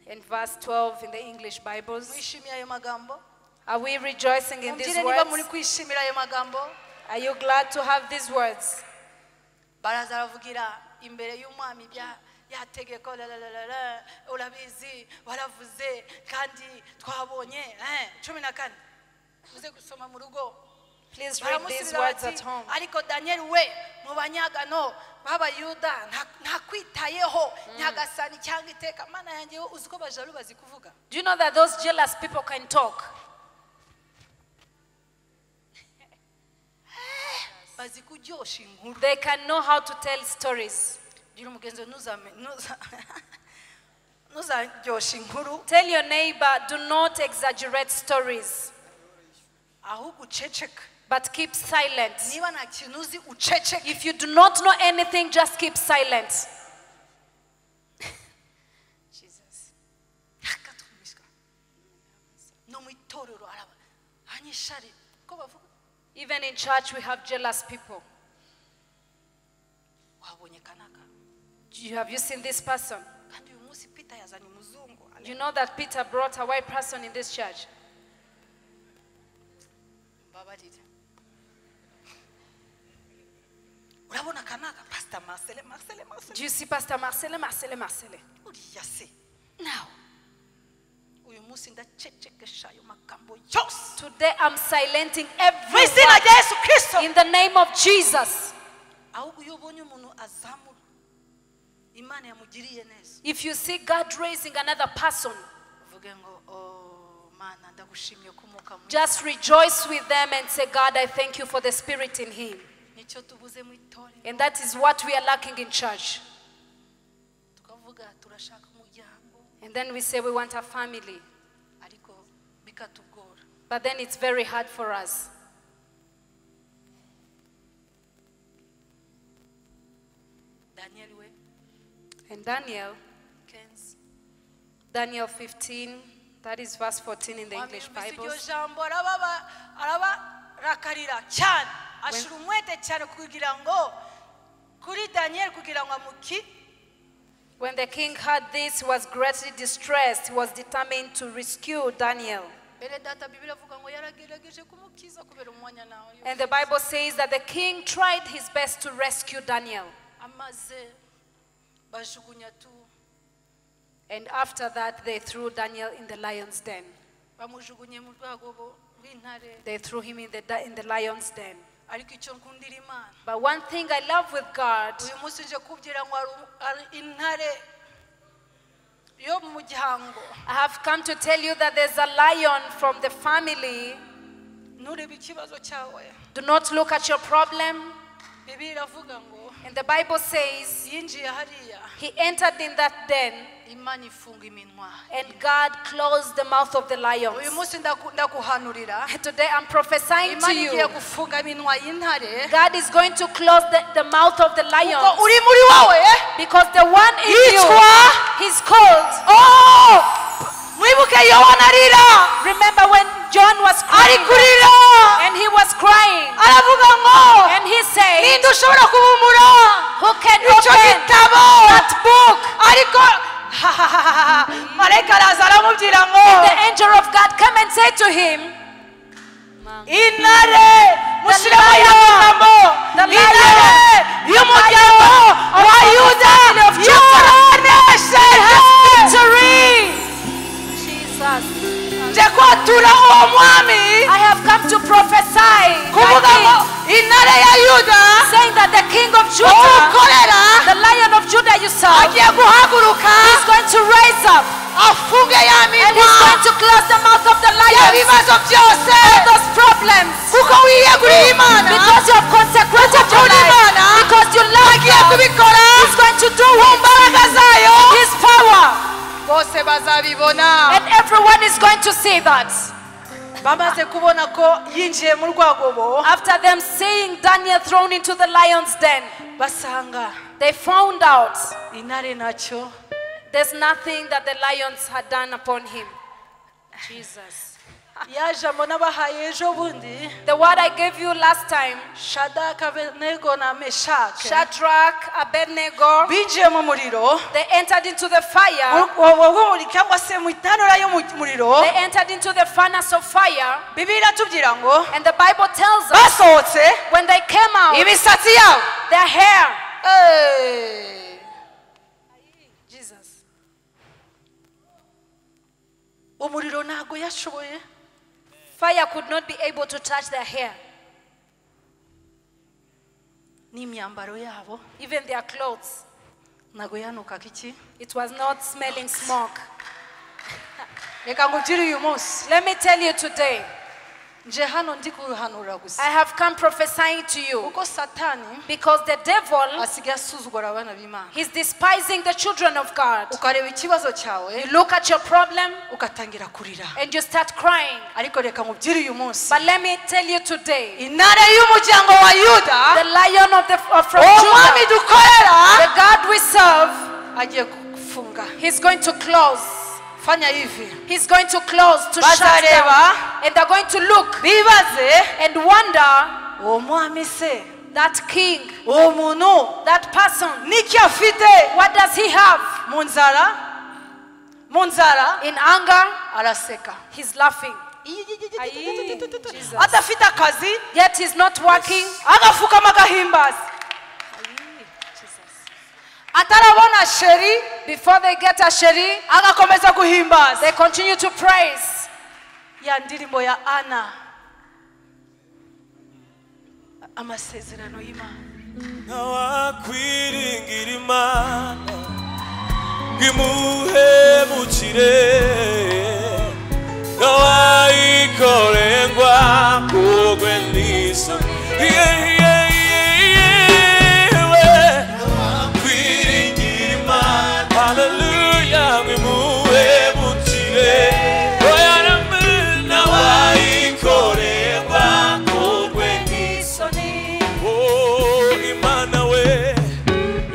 In verse 12 in the English Bibles, mwishimiye ayo magambo are we rejoicing in these mubwire niba muri words? kwishimira ayo magambo Are you glad to have these words? baraza baravugira imbere y'umwami bya yategeko urabizi waravuze kandi twabonye 14 uze gusoma mu rugo. Please read these words at home. Ariko Daniel we mu banyagano b'abayuda nta kwitayeho nyagasani cyangwa iteka mana yanjye uziko bajaru bazi kuvuga. Do you know that those jealous people can talk? Bazi kuryosha inkuru. They can know how to tell stories. Gira umugenzo nuzaryosha inkuru. Tell your neighbor, do not exaggerate stories, ahubwo uceceka. but keep silent. Niba nta kintu uzi uceceka. If you do not know anything, just keep silent. Jesus. No mu itorero araba anyishari ko bavuga. Even in church, we have jealous people. Wabonye kanaka. Have you seen this person? Kandi uyu munsi Peter yazanye umuzungu. You know that Peter brought a white person in this church. Babarira. Urabona kanaka Pastor Marcel. Do you see Pastor Marcele? Uriya se. Now, Uyu munsi ndacecekesha ayo magambo yose. today I'm silencing Mu everyone izina rya Yesu Kristo. in the name of Jesus. Ahubwo iyo ubonye umuntu azamura Imana yamugiriye neza. If you see God raising another person, Uvuge ngo oh mana ndagushimiye kumuka mu. just rejoice with them and say, God, I thank you for the spirit in him. Nicyo tubuze mu itorero. And that is what we are lacking in church. Tukavuga turashaka umuryango And then we say we want a family, ariko bikatugora. but then it's very hard for us. Daniel we And Daniel 15, that is verse 14 in the English Bibles. jambo arabarakarira cyane ashira umwete cyane kugira ngo kuri Daniel kugira ngo amuki. When the king heard this, he was greatly distressed. He was determined to rescue Daniel. Bene data Bibiliya avuga ngo yaragerageje kumukiza kubera umwanya nawe. And the Bible says that the king tried his best to rescue Daniel. Amaze bajugunya tu And after that, they threw Daniel in the lion's den. bamujugunye mu rwagobo rw'intare. They threw him in the lion's den. Ariko icyo nkundira Imana. But one thing I love with God, Uyu munsi nje kubwira ngo ari intare yo mu gihango. I have come to tell you that there's a lion from the family. Nurebe ikibazo cyawe. Do not look at your problem. Bibiliya iravuga ngo And the Bible says yinjiye hariya he entered in that den Imana ifunga iminwa. and God closed the mouth of the Uyu lions. munsi ndakuhanurira. Today I'm prophesying to Imana igiye you. gufunga iminwa y'intare. God is going to close the mouth of the Kuko lions uri muri wowe. because the one in you, Yitwa. he's called. Oh! Mwibuke Yohana arira. Remember when John was Ari crying kurira. and he was crying Aravuga ngo and he said, ninde ushobora kubumura who can icyo open gitabo. that book? Ariko marayika araza aramubwira ngo The angel of God came and said to him, intare mushyiremo y'amagambo intare y'umuryango wa Yuda yaranesheje. Jesus, nje kwatura uwo mwami I have come to prophesy kuvuga that ngo intare ya Yuda saying that the king of Judah, ukorera the lion of Judah you serve, agiye guhaguruka is going to rise up afunge ya and he's minwa going to close the mouth of the lion. y'ibibazo byose Those problems, kuko wiyeguriye Imana because you have consecrated your Ukunda life, Imana, because you love agiye God, kubikora he's going to do mu it. mbaraga zayo His power, bose bazabibona. and everyone is going to see that. Bamaze kubona ko yinjiye mu rwagobo After them seeing Daniel thrown into the lion's den, basanga they found out intare nacyo there's nothing that the lions had done upon him. Jesus. yajamo n'abahaye ejo bundi The word I gave you last time, Shadaka Abednego na Meshake Shadrach, Abednego, binjiye mu muriro they entered into the fire. cyangwa se mu itanura yo mu muriro. They entered into the furnace of fire. Bibiliya iratubwira ngo And the Bible tells us basohotse when they came out, imisatsi yabo their hair Jesus. Umuriro ntago yashoboye. Fire could not be able to touch their hair. N'imyambaro yabo. Even their clothes. Ntago yanukaga iki. It was not smelling smoke. Reka ngubwire uyu munsi. Let me tell you today. Nje hano ndi kuhanura gusa. I have come prophesying to you. Kuko Satani Because the devil asigaye asuzugura abana b'Imana. he's despising the children of God. Ukareba ikibazo cyawe. You look at your problem Ugatangira kurira. and you start crying. Ariko reka ngubwire uyu munsi. But let me tell you today. Intare y'umuryango wa Yuda. The lion from Umwami Judah. dukorera. The God we serve. Agiye kufunga. He's going to close. Fanya hivi. He's going to close to shut down. And they're going to look Bibaze. and wonder Umwami se. that king, Umuntu. that person, Niki afite. what does he have? Munzara. In anger, Araseka. he's laughing. Jesus. Adafite akazi. Yet he's not working. Agafukama agahimbaza. Atarabona sheri. Before they get a sheri, Agakomeza guhimbaza. they continue to praise. Ya ndirimbo ya Ana. Amasezerano y'Imana. Nawakwiringira Imana ngimuhemukire nawayikorengwa kugwe n'isoni nawakwiringira Imana hallelujah ngimuhemukire nawayikorengwa kugwe n'isoni Imana we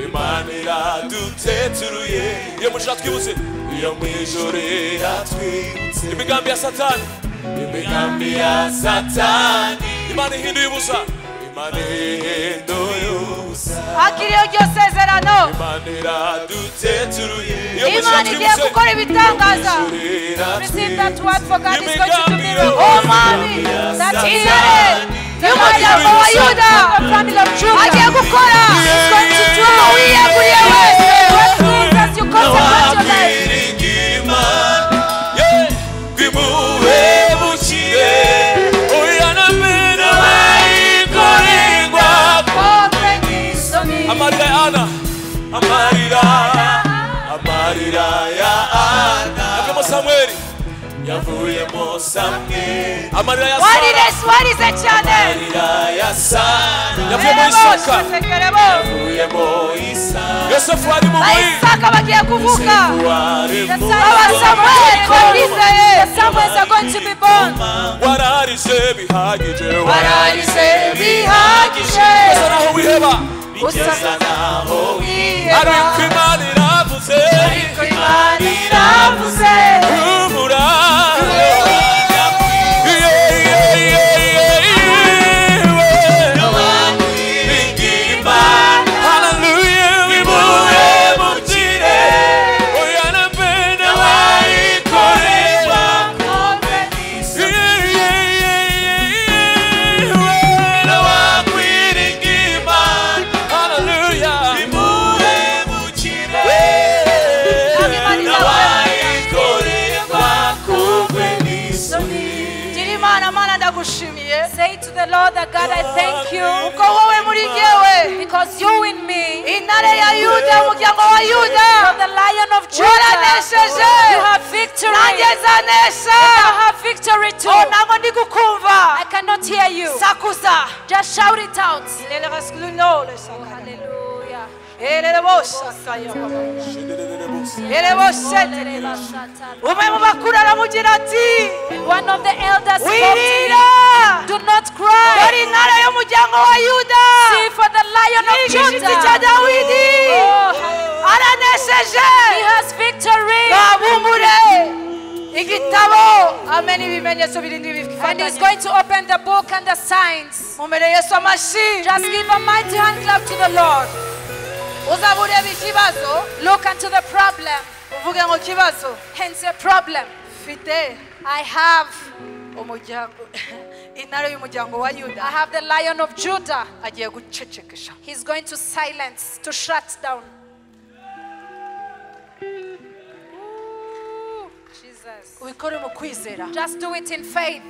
Imana iraduteturuye iyo mushaka twibutse iyo mwijoro yatwibutse imigambi ya Satani Imana ihinduye ubusa Imana ihinduye ubusa Akiriye iryo sezerano. Imana iraduteturuye iyo mushaka Imana igiye twibutse gukora ibitangaza. Receive that word for God is going to do miracles. Oh mami. That Intare the y'umuryango wa Yuda. the family of Judah Agiye gukora. is going to do Wiyeguriye wese. what things as you consecrate your life. Amarira ya Ana Amarira ya Ana Yavuyemo Samweli Yavuyemo Samweli Amarira ya Sara Warize cyane. Amarira ya Sara Yavuyemo Isaka Yavuyemo Isaka Yosefu ari mu mwi Isaka bagiye kuvuka. The Samuels are going to be born. Wararize bihagije Bihagije. naho wiheba Usa naho wiheba ariko Imana iravuze humura Say to the Lord that God, I thank you Uko wowe muri jyewe. because you in me, Intare ya Yuda umuryango wa Yuda. from the lion of Judah, Waranesheje. you have victory. Nanjye nzanesha. I have victory too. Ntabwo ndi gukumva. I cannot hear you. Sakuza. Just shout it out. Hallelujah. Umwe mu bakuru aramugira ati One of the elders spoke to wirira. him. Do not cry. Dore intare y'umuryango wa Yuda. See for the lion of Igishitsi cya Judah. Dawidi. Oh, Aranesheje. he has victory. Babumbure igitabo. Amen. Ibimenyetso birindwi And he's bifatanye. going to open the book and the signs. Mumere Yesu amashi. Just give a mighty hand clap to the Lord. Uzaba ureba ikibazo. Look unto the problem. Uvuge ngo kibazo. Hence a problem. Mfite I have umuryango intare y'umuryango wa I Yuda have the Lion of Judah. agiye gucecekesha. He's going to silence, to shut down. Ooh, Jesus. Ubikore mu kwizera. Just do it in faith.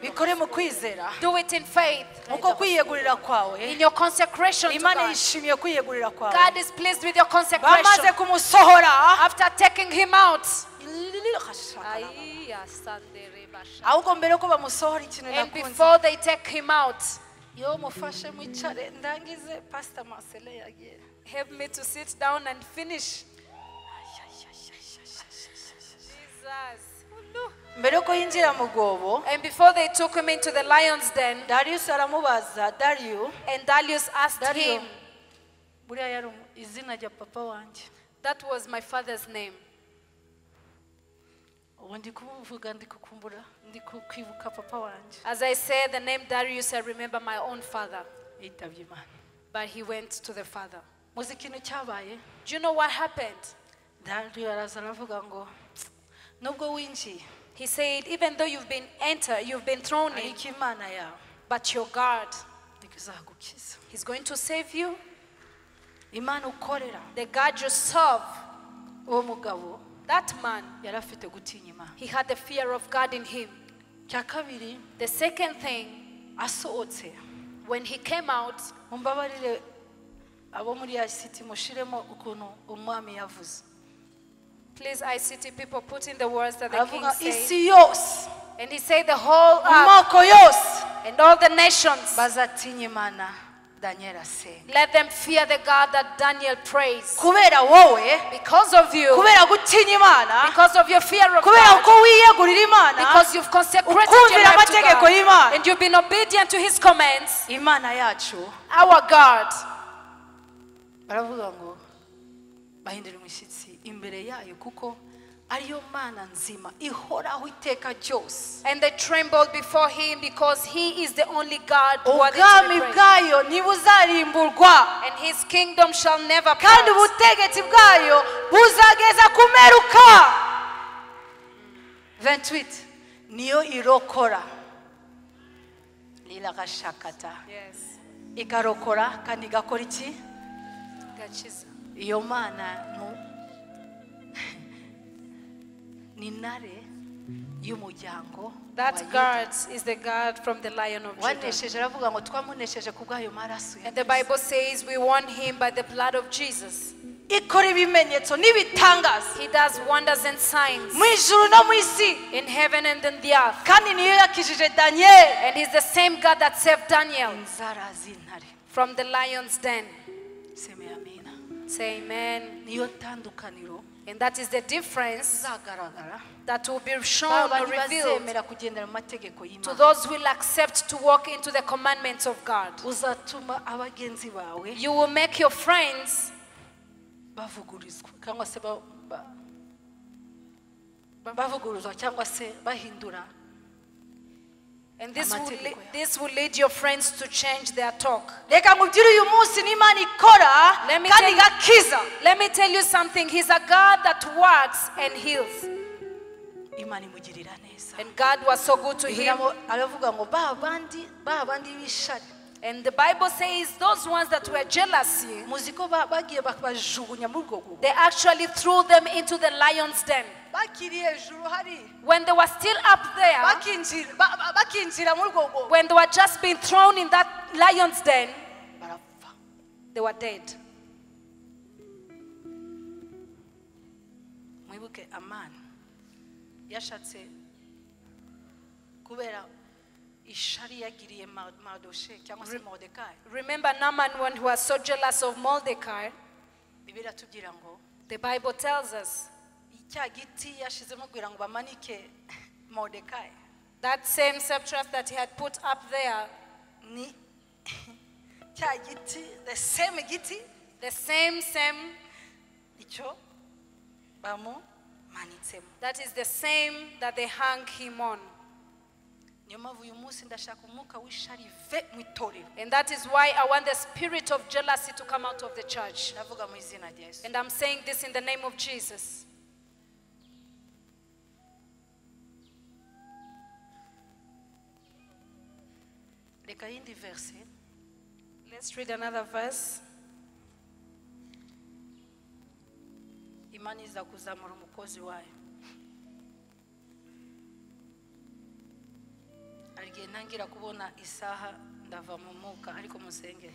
Bikore mu kwizera. Do it in faith. Uko kwiyegurira kwawe. In your consecration to Imana God. yishimiye kwiyegurira kwawe. God is pleased with your consecration. Bamaze kumusohora. After taking him out. ahubwo mbere ko bamusohora ikintu And nakunze before they take him out, yo mufashe mwicare ndangize Pastor Marcele yagiye. help me to sit down and finish. Jesus. mbere ko yinjira mu gobo And before they took him into the lion's den, Darius aramubaza Dario and Darius asked Dario him, buriya yari izina rya papa wanje that was my father's name. ubu ndi kuvuga ndi kukumbura ndi kwibuka papa wanje As I say the name Darius, I remember my own father, yitabye Imana. but he went to the father. muzi ikintu cyabaye Do you know what happened? Dario araza aravuga ngo nubwo winjiye He said, even though you've been thrown in, ariko Imana yawe but your God, ikuzagukiza. He's going to save you. Imana ukorera The God you serve, uwo mugabo that man, yari afite gutinya Imana. he had the fear of God in him. cya kabiri The second thing, asohotse when he came out, mumbabarire abo muri ICT mushiremo ukuntu umwami yavuze please ICT people put in the words that the king aravuga said. isi yose And he said the whole earth amoko yose and all the nations, bazatinya Imana Daniel asenga let them fear the God that Daniel praised. kubera wowe Because of you, kubera gutinya Imana because of your fear of kubera God, uko wiyegurira Imana because you've consecrated your ukumvira life to amategeko God, y'Imana and you've been obedient to his commands, Imana yacu our God, baravuga ngo bahindura imishyitsi imbere yayo kuko ariyo Mana nzima ihoraho iteka ryose and they trembled before him because he is the only God worthy to ubwami be praised. bwayo ntibuzarimburwa And his kingdom shall never kandi pass. ubutegetsi bwayo buzageza kumeruka 28 niyo irokora liragashakata Yes. ikarokora kandi igakora iki Gachiza. iyo Mana ni ntare y'umuryango That wa Yuda. God is the God from the Lion of Judah. wanesheje aravuga ngo twamunesheje kubw'ayo maraso And the Bible says we won him by the blood of Jesus. ikora ibimenyetso n'ibitangaza He does wonders and signs mu ijuru no mu isi in heaven and in the earth. kandi niyo yakijije Daniel And he's the same God that saved Daniel inzara z'intare from the lion's den. seme amina Say amen. niyo tandukaniro And that is the difference zagaragara that will be shown or revealed bazemera kugendera mu mategeko to y'Imana those who will accept to walk into the commandments of God. uzatuma abagenzi bawe You will make your friends bavugurizwa cyangwa se bavuguruzwa cyangwa se bahindura and this Amategeko will lead your friends to change their talk. reka nkubwire uyu munsi n'Imana ikora Let me kandi tell you- igakiza Let me tell you something. He's a God that works and heals. Imana imugirira neza And God was so good to him. aravuga ngo ba bandi b'ishari And the Bible says those ones that were jealousy, muzi ko bagiye bajugunya muri urwo rwego they actually threw them into the lion's den. bakiri hejuru hari When they were still up there, bakinjira muri urwo rwego when they were just being thrown in that lion's den, barapfa they were dead. mwibuke Amani yashatse kubera ishari yagiriye Madoshe cyangwa se Mordekai Remember Naaman when he was so jealous of Mordecai? Bibiliya tubwira ngo The Bible tells us cya giti yashizemo kugira ngo bamanike Mordekai that same scepter that he had put up there, ni cya giti the same giti the same, icyo bamumanitsemo that is the same that they hung him on. niyo mpamvu uyu munsi ndashaka umwuka w'ishari ve mu itorero And that is why I want the spirit of jealousy to come out of the church. ndavuga mu izina rya Yesu And I'm saying this in the name of Jesus. reka yindi verse. Let's read another verse. Imana iza kuzamura umukozi wayo. Arigiye ntangira kubona isaha ndava mu mwuka ariko musenge.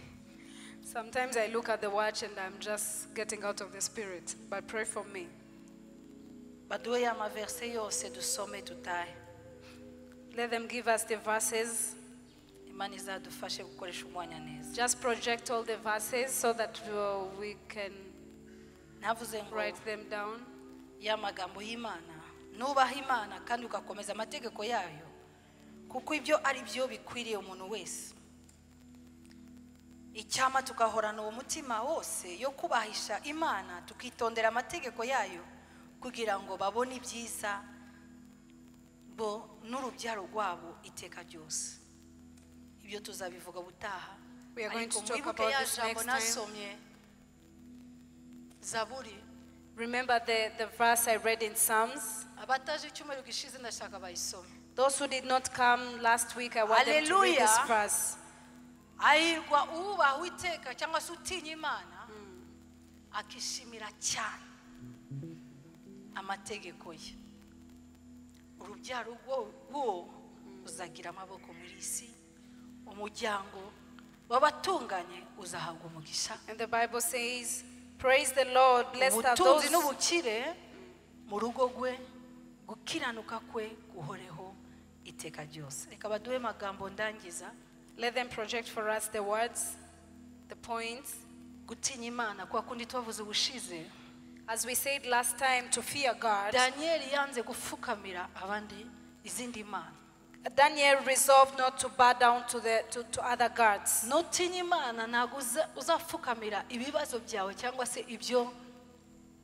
Sometimes I look at the watch and I'm just getting out of the spirit, but pray for me. Baduhe ama verse yose dusome tutahe. Let them give us the verses. Imana izadufashe gukoresha umwanya neza. Just project all the verses so that we can Navuze ngo write them down. ya magambo y'Imana nubaha Imana kandi ugakomeza amategeko yayo kuko ibyo ari byo bikwiriye umuntu wese. Icyama tukahorana uwo mutima wose yo kubahisha Imana tukitondera amategeko yayo kugira ngo babone ibyiza bo n'urubyaro rwabo iteka ryose. Ibyo tuzabivuga butaha. We are going to talk about this next time. Nasomye Zaburi. Remember the verse I read in Psalms? Abataje icyumweru gishize ndashaka bayisome. Those who did not come last week, I want them to read this verse. Ayirwa uba witeka cyangwa se utinya Imana akishimira cyane amategeko ye. Urubyaro rwo uzagira amaboko muri isi. Umuryango wabatunganye uzahabwa umugisha. And the Bible says, praise the Lord, blessed are ubutunzi those. n'ubukire mu rugo rwe gukiranuka kwe guhoreho iteka ryose. Reka baduhe magambo ndangiza. Let them project for us the words, the points. Gutinya Imana kwa kundi twavuze ubushize. As we said last time, to fear God. Daniel yanze gufukamira abandi izindi mana. Daniel resolved not to bow down to other gods. Nutinya Imana ntabwo uzafukamira ibibazo byawe cyangwa se ibyo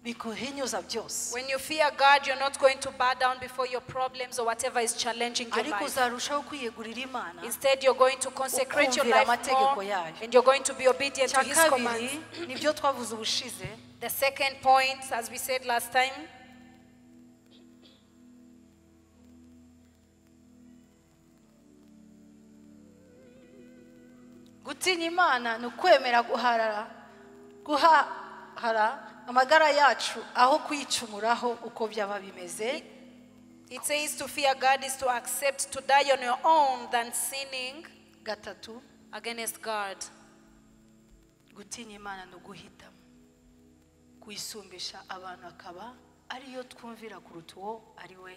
bikuhinyuza byose. When you fear God, you're not going to bow down before your problems or whatever is challenging your ariko life. uzarushaho kwiyegurira Imana. Instead, you're going to consecrate your life more and you're going to be obedient to His commands. Nibyo twavuze ubushize. The second point, as we said last time, gutinya Imana ni ukwemera guhara amagara yacu aho kuyicumuraho uko byaba bimeze. it says to fear God is to accept to die on your own than sinning gatatu. against God. Gutinya Imana no guhitamo kuyisumbisha abantu akaba ariyo twumvira kuruta uwo ari we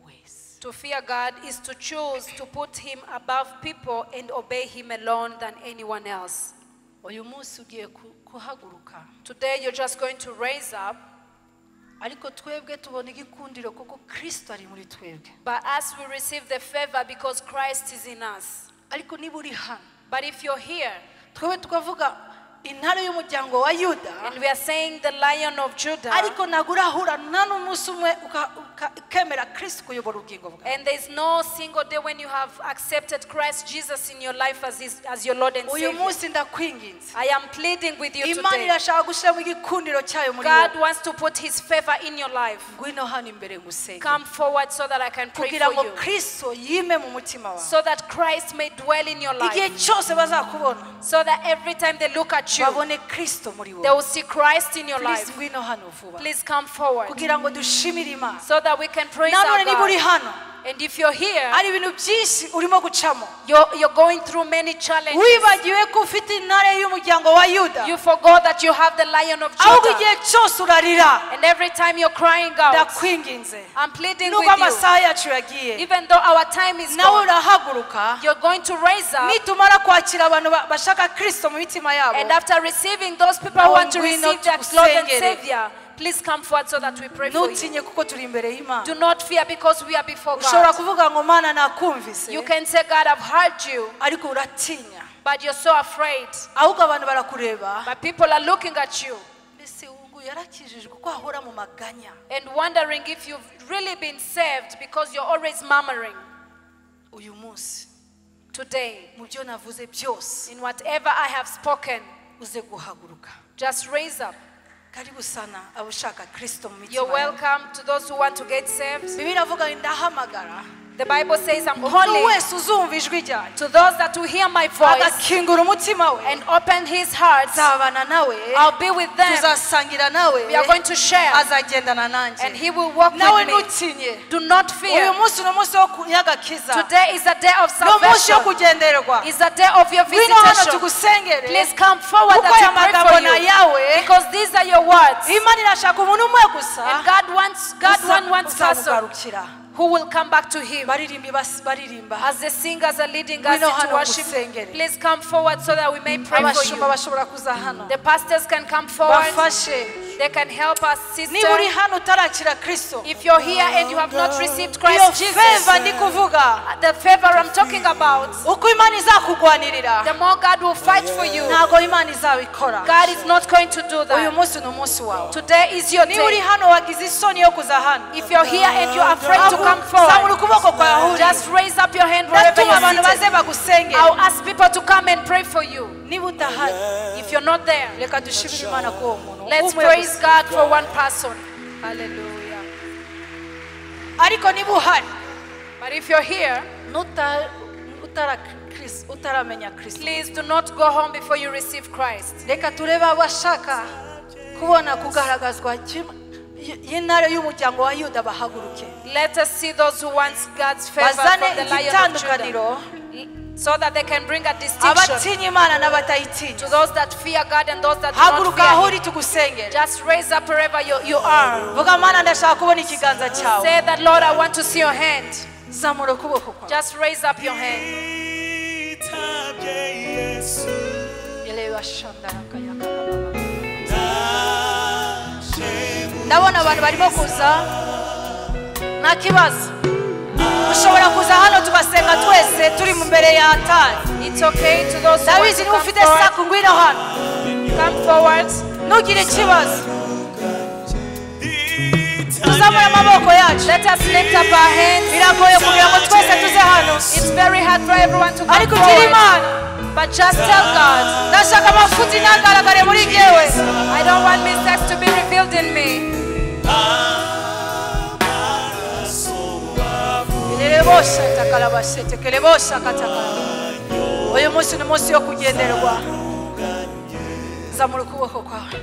wese. To fear God is to choose to put Him above people and obey Him alone than anyone else. Uyu munsi ugiye kuhaguruka. Today you're just going to raise up. Ariko twebwe tubona igikundiro kuko Kristo ari muri twebwe. But as we receive the favor because Christ is in us. Ariko niba uri hano. But if you're here, twebwe tukavuga intare y'umuryango wa Yuda. And we are saying the Lion of Judah. Ariko nagurahura nta n'umunsi umwe ukemera Kristo kuyobora ubugingo bwawe. And there is no single day when you have accepted Christ Jesus in your life as your Lord and Savior. Uyu munsi ndakwinginze. I am pleading with you Imana today. irashaka gushyira mu gikundiro cyayo muri God wants to put His favor in your life. Ngwino hano imbere ngusenge. Come forward so that I can pray kugira for ngo you. Kristo yime mu mutima wawe. So that Christ may dwell in your life. Igihe cyose bazakubona. So that every time they look at you, babone Kristo muri wowe. they will see Christ in your Please life. ngwino hano vuba. Please come forward. Kugira ngo dushimire Imana. So that we can praise our Nanone niba uri God. hano. And if you're here, ari ibintu byinshi urimo gucamo. You're going through many challenges. Wibagiwe ko ufite intare y'umuryango wa Yuda. You forgot that you have the Lion of ahubwo Judah. igihe cyose urarira. And every time you're crying out, ndakwinginze. I'm pleading nubwo with you. amasaha yacu yagiye. Even though our time is nawe gone, urahaguruka. you're going to raise up. nitumara kwakira abantu bashaka Kristo mu mitima yabo. And after receiving those people who want to receive their Lord and Savior, please come forward so that we pray for you. Ntutinye kuko turi imbere y'Imana. Do not fear because we are before ushobora God. kuvuga ngo Mana nakumvise. You can say, God, I've heard you, ariko uratinya. but you're so afraid. ahubwo abantu barakureba. But people are looking at you mbese ubu yarakijijwe kuko ahora mu maganya. and wondering if you've really been saved because you're always murmuring. uyu munsi Today, mu byo navuze byose in whatever I have spoken, uze guhaguruka. just raise up. karibu sana abushaka Kristo mu mitima. You're welcome to those who want to get saved. Bibiliya iravuga ngo ndahamagara. The Bible says, I'm umuntu calling wese uzumva ijwi ryanjye to those that will hear my voice agakingura umutima we and open his heart. nzabana nawe I'll be with them. tuzasangira nawe We are going to share, azagendana nanjye and he will walk nawe with me. ntutinye Do not uyu fear. munsi ni umunsi y'agakiza Today is a day of ni umunsi yo salvation. kugenderwa It's a day of your ngwino hano visitation. tugusengere Please come forward kuko aya that we magambo pray ni for you. ayawe Because these are your words. imana irashaka umuntu umwe gusa And God wants one person uzamugarukira who will come back to him. baririmba As the singers are leading us Ngwino into hano worship, ngusengere. please come forward so that we may pray for abashumba you. bashobora kuza hano The pastors can come forward. bafashe They can help us, niba uri sister. hano utarakira kristo If you're here and you have not received iyo Christ Jesus, feva ndi kuvuga the favor I'm talking about, uko imana izakugwanirira the more God will fight for you. ntabwo imana izabikora God is not going to do uyu that. munsi ni umunsi wawe Today is your niba uri day. hano wagize isoni yo kuza hano If you're here and you're afraid to come zamura forward, ukuboko kwawe aho uri just raise up your hand wherever ndatuma abantu you're baze seated. bagusengere I'll ask people to come and pray for you. niba udahari If you're not there, reka dushimire imana kuri uwo muntu let's umwe praise gusa. God for one person. Hallelujah. ariko niba uhari But if you're here, utaramenya kristo please do not go home before you receive Christ. reka turebe abashaka kubona kugaragazwa y'intare y'umuryango wa yuda bahaguruke Let us see those who want God's favor bazane from the Lion of Judah, igitandukaniro so that they can bring a distinction abatinya imana n'abatayitinya to those that fear God and those that do not haguruka aho fear uri Him. tugusengere Just raise up wherever you are. vuga mana ndashaka kubona ikiganza cyawe Say that, Lord, I want to see your hand. zamura ukuboko kwawe Just raise up your hand. Elewa shandaraka yakarababa. ndabona abantu barimo kuza nta kibazo ushobora kuza hano tugasenga twese turi mu mbere ya altari It's okay to those who want ndabizi to niba come ufite forward. saku ngwino hano Come forward. ntugire ikibazo tuzamura amaboko yacu Let us lift up our hands. biragoye kugira ngo twese tuze hano It's very hard for everyone to come ariko ugira forward. imana But just tell God, ndashaka amafuti ntagaragare muri jyewe I don't want mistakes to be revealed in me. Irebosha takalabashete kelebosha katakala uyu munsi ni umunsi yo kugenderwa zamura ukuboko kwawe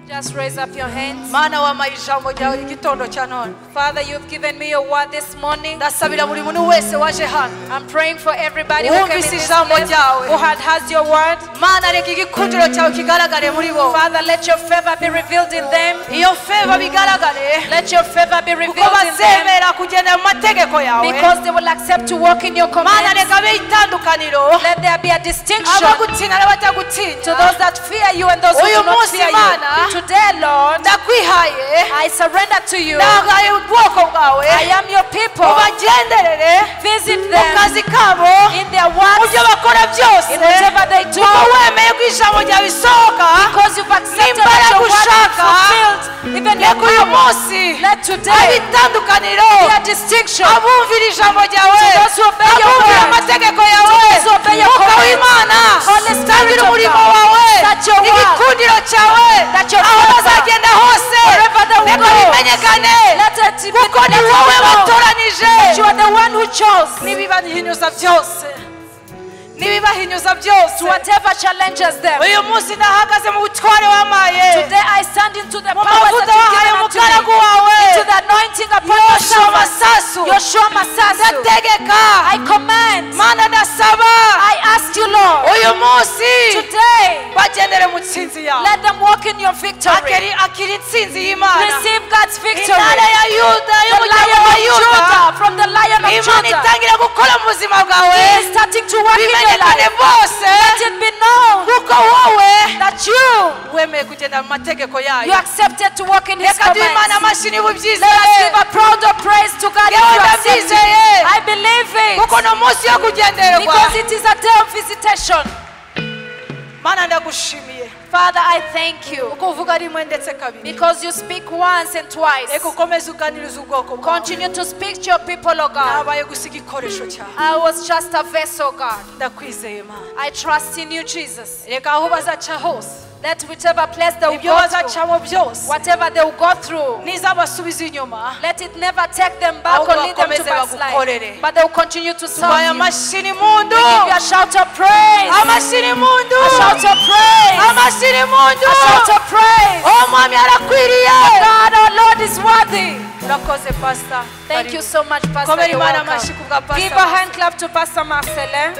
Just raise up your hands. mana wampaye ijambo ryawe igitondo cya none Father, you've given me your word this morning. ndasabira buri muntu wese waje hano I'm praying for everybody who came in wumvise this ijambo place, ryawe who has your word. mana reka igikundiro cyawe kigaragare muri bo Father, let your favor be revealed in them. iyo feva bigaragare Let your favor be kuko revealed in them, bazemera kugendera mu mategeko yawe because they will accept to walk in your mana commands. reka abe itandukaniro Let there be a distinction abagutinya to n'abatagutinya those that fear you and those who Uyu do not munsi, fear Mana, you. Today, Lord, ndakwihaye I surrender to you. ndagaye ubwoko bwawe I am your people. ubagenderere Visit mu them kazi kabo in their mu works, byo bakora byose in whatever they do, kuko wemeye ko ijambo ryawe isohoka because you've accepted Nimbara that your word is gushaka, fulfilled. Even your reka uyu power. munsi Let abe today itandukaniro be a distinction. abumvira ijambo ryawe To those who obey your abumvira word, amategeko to yawe those who obey your mwuka commands, w'imana Holy Spirit tangira of umurimo God, wawe that your word, igikundiro cyawe that your aho favor, bazagenda hose wherever they will reka go, bimenyekane let it be kuko ni let it wowe be known watoranije that you are the one who chose. n'ibibahinyuza byose n'ibibahinyuza byose To whatever challenges them. uyu munsi ndahagaze mu butware wamaye Today I stand into the mu power mavuta that wahaye you've given umugaragu unto me. wawe Into the anointing upon your yoshua servant. masasu Yoshua Masasu. ndategeka I command. mana ndasaba I ask you, Lord. uyu munsi Today, bagendere mu ntsinzi yawe let them walk in your victory. akira intsinzi y'imana Receive God's victory. intara ya yuda The y'umuryango Lion wa of yuda Judah, from the Lion of imana Judah, itangira gukora mu buzima bwawe He is starting to work in your bimenyekane life. bose Let it be known kuko wowe that you wemeye kugenda mu mategeko you yayo accepted to walk in His reka duhe imana commands. amashyi niba Let us ubyizeye give a proud of praise to God if yewe you accept it. ndabyizeye I believe it kuko ni umunsi wo kugendererwa because it is a day of visitation. mana ndagushimiye Father, I thank you kuko uvuga rimwe ndetse kabiri because you speak once and twice. reka ukomeze uganiriza ubwoko bwawe Continue to speak to your people, oh God. nabaye gusa igikoresho cyawe I was just a vessel, God. ndakwizeye mana I trust in you, Jesus. reka aho bazaca hose Let whichever place they will ibyo go through, bazacamo byose whatever they will go through, nizabasubiza inyuma let it never take them back ahubwo or lead them to bakomeze backslide. bagukorere. But they will continue to serve tubaye you. amashyi mundu Give you a shout of praise. amashyi mundu A shout of praise. amashyi mundu A shout of praise. umwami arakwiriye God, our Lord is worthy. urakoze pastor Thank you so much, Pastor. komera You're imana welcome. amashyi kubwa Give pastor a hand clap to Pastor Marcelin.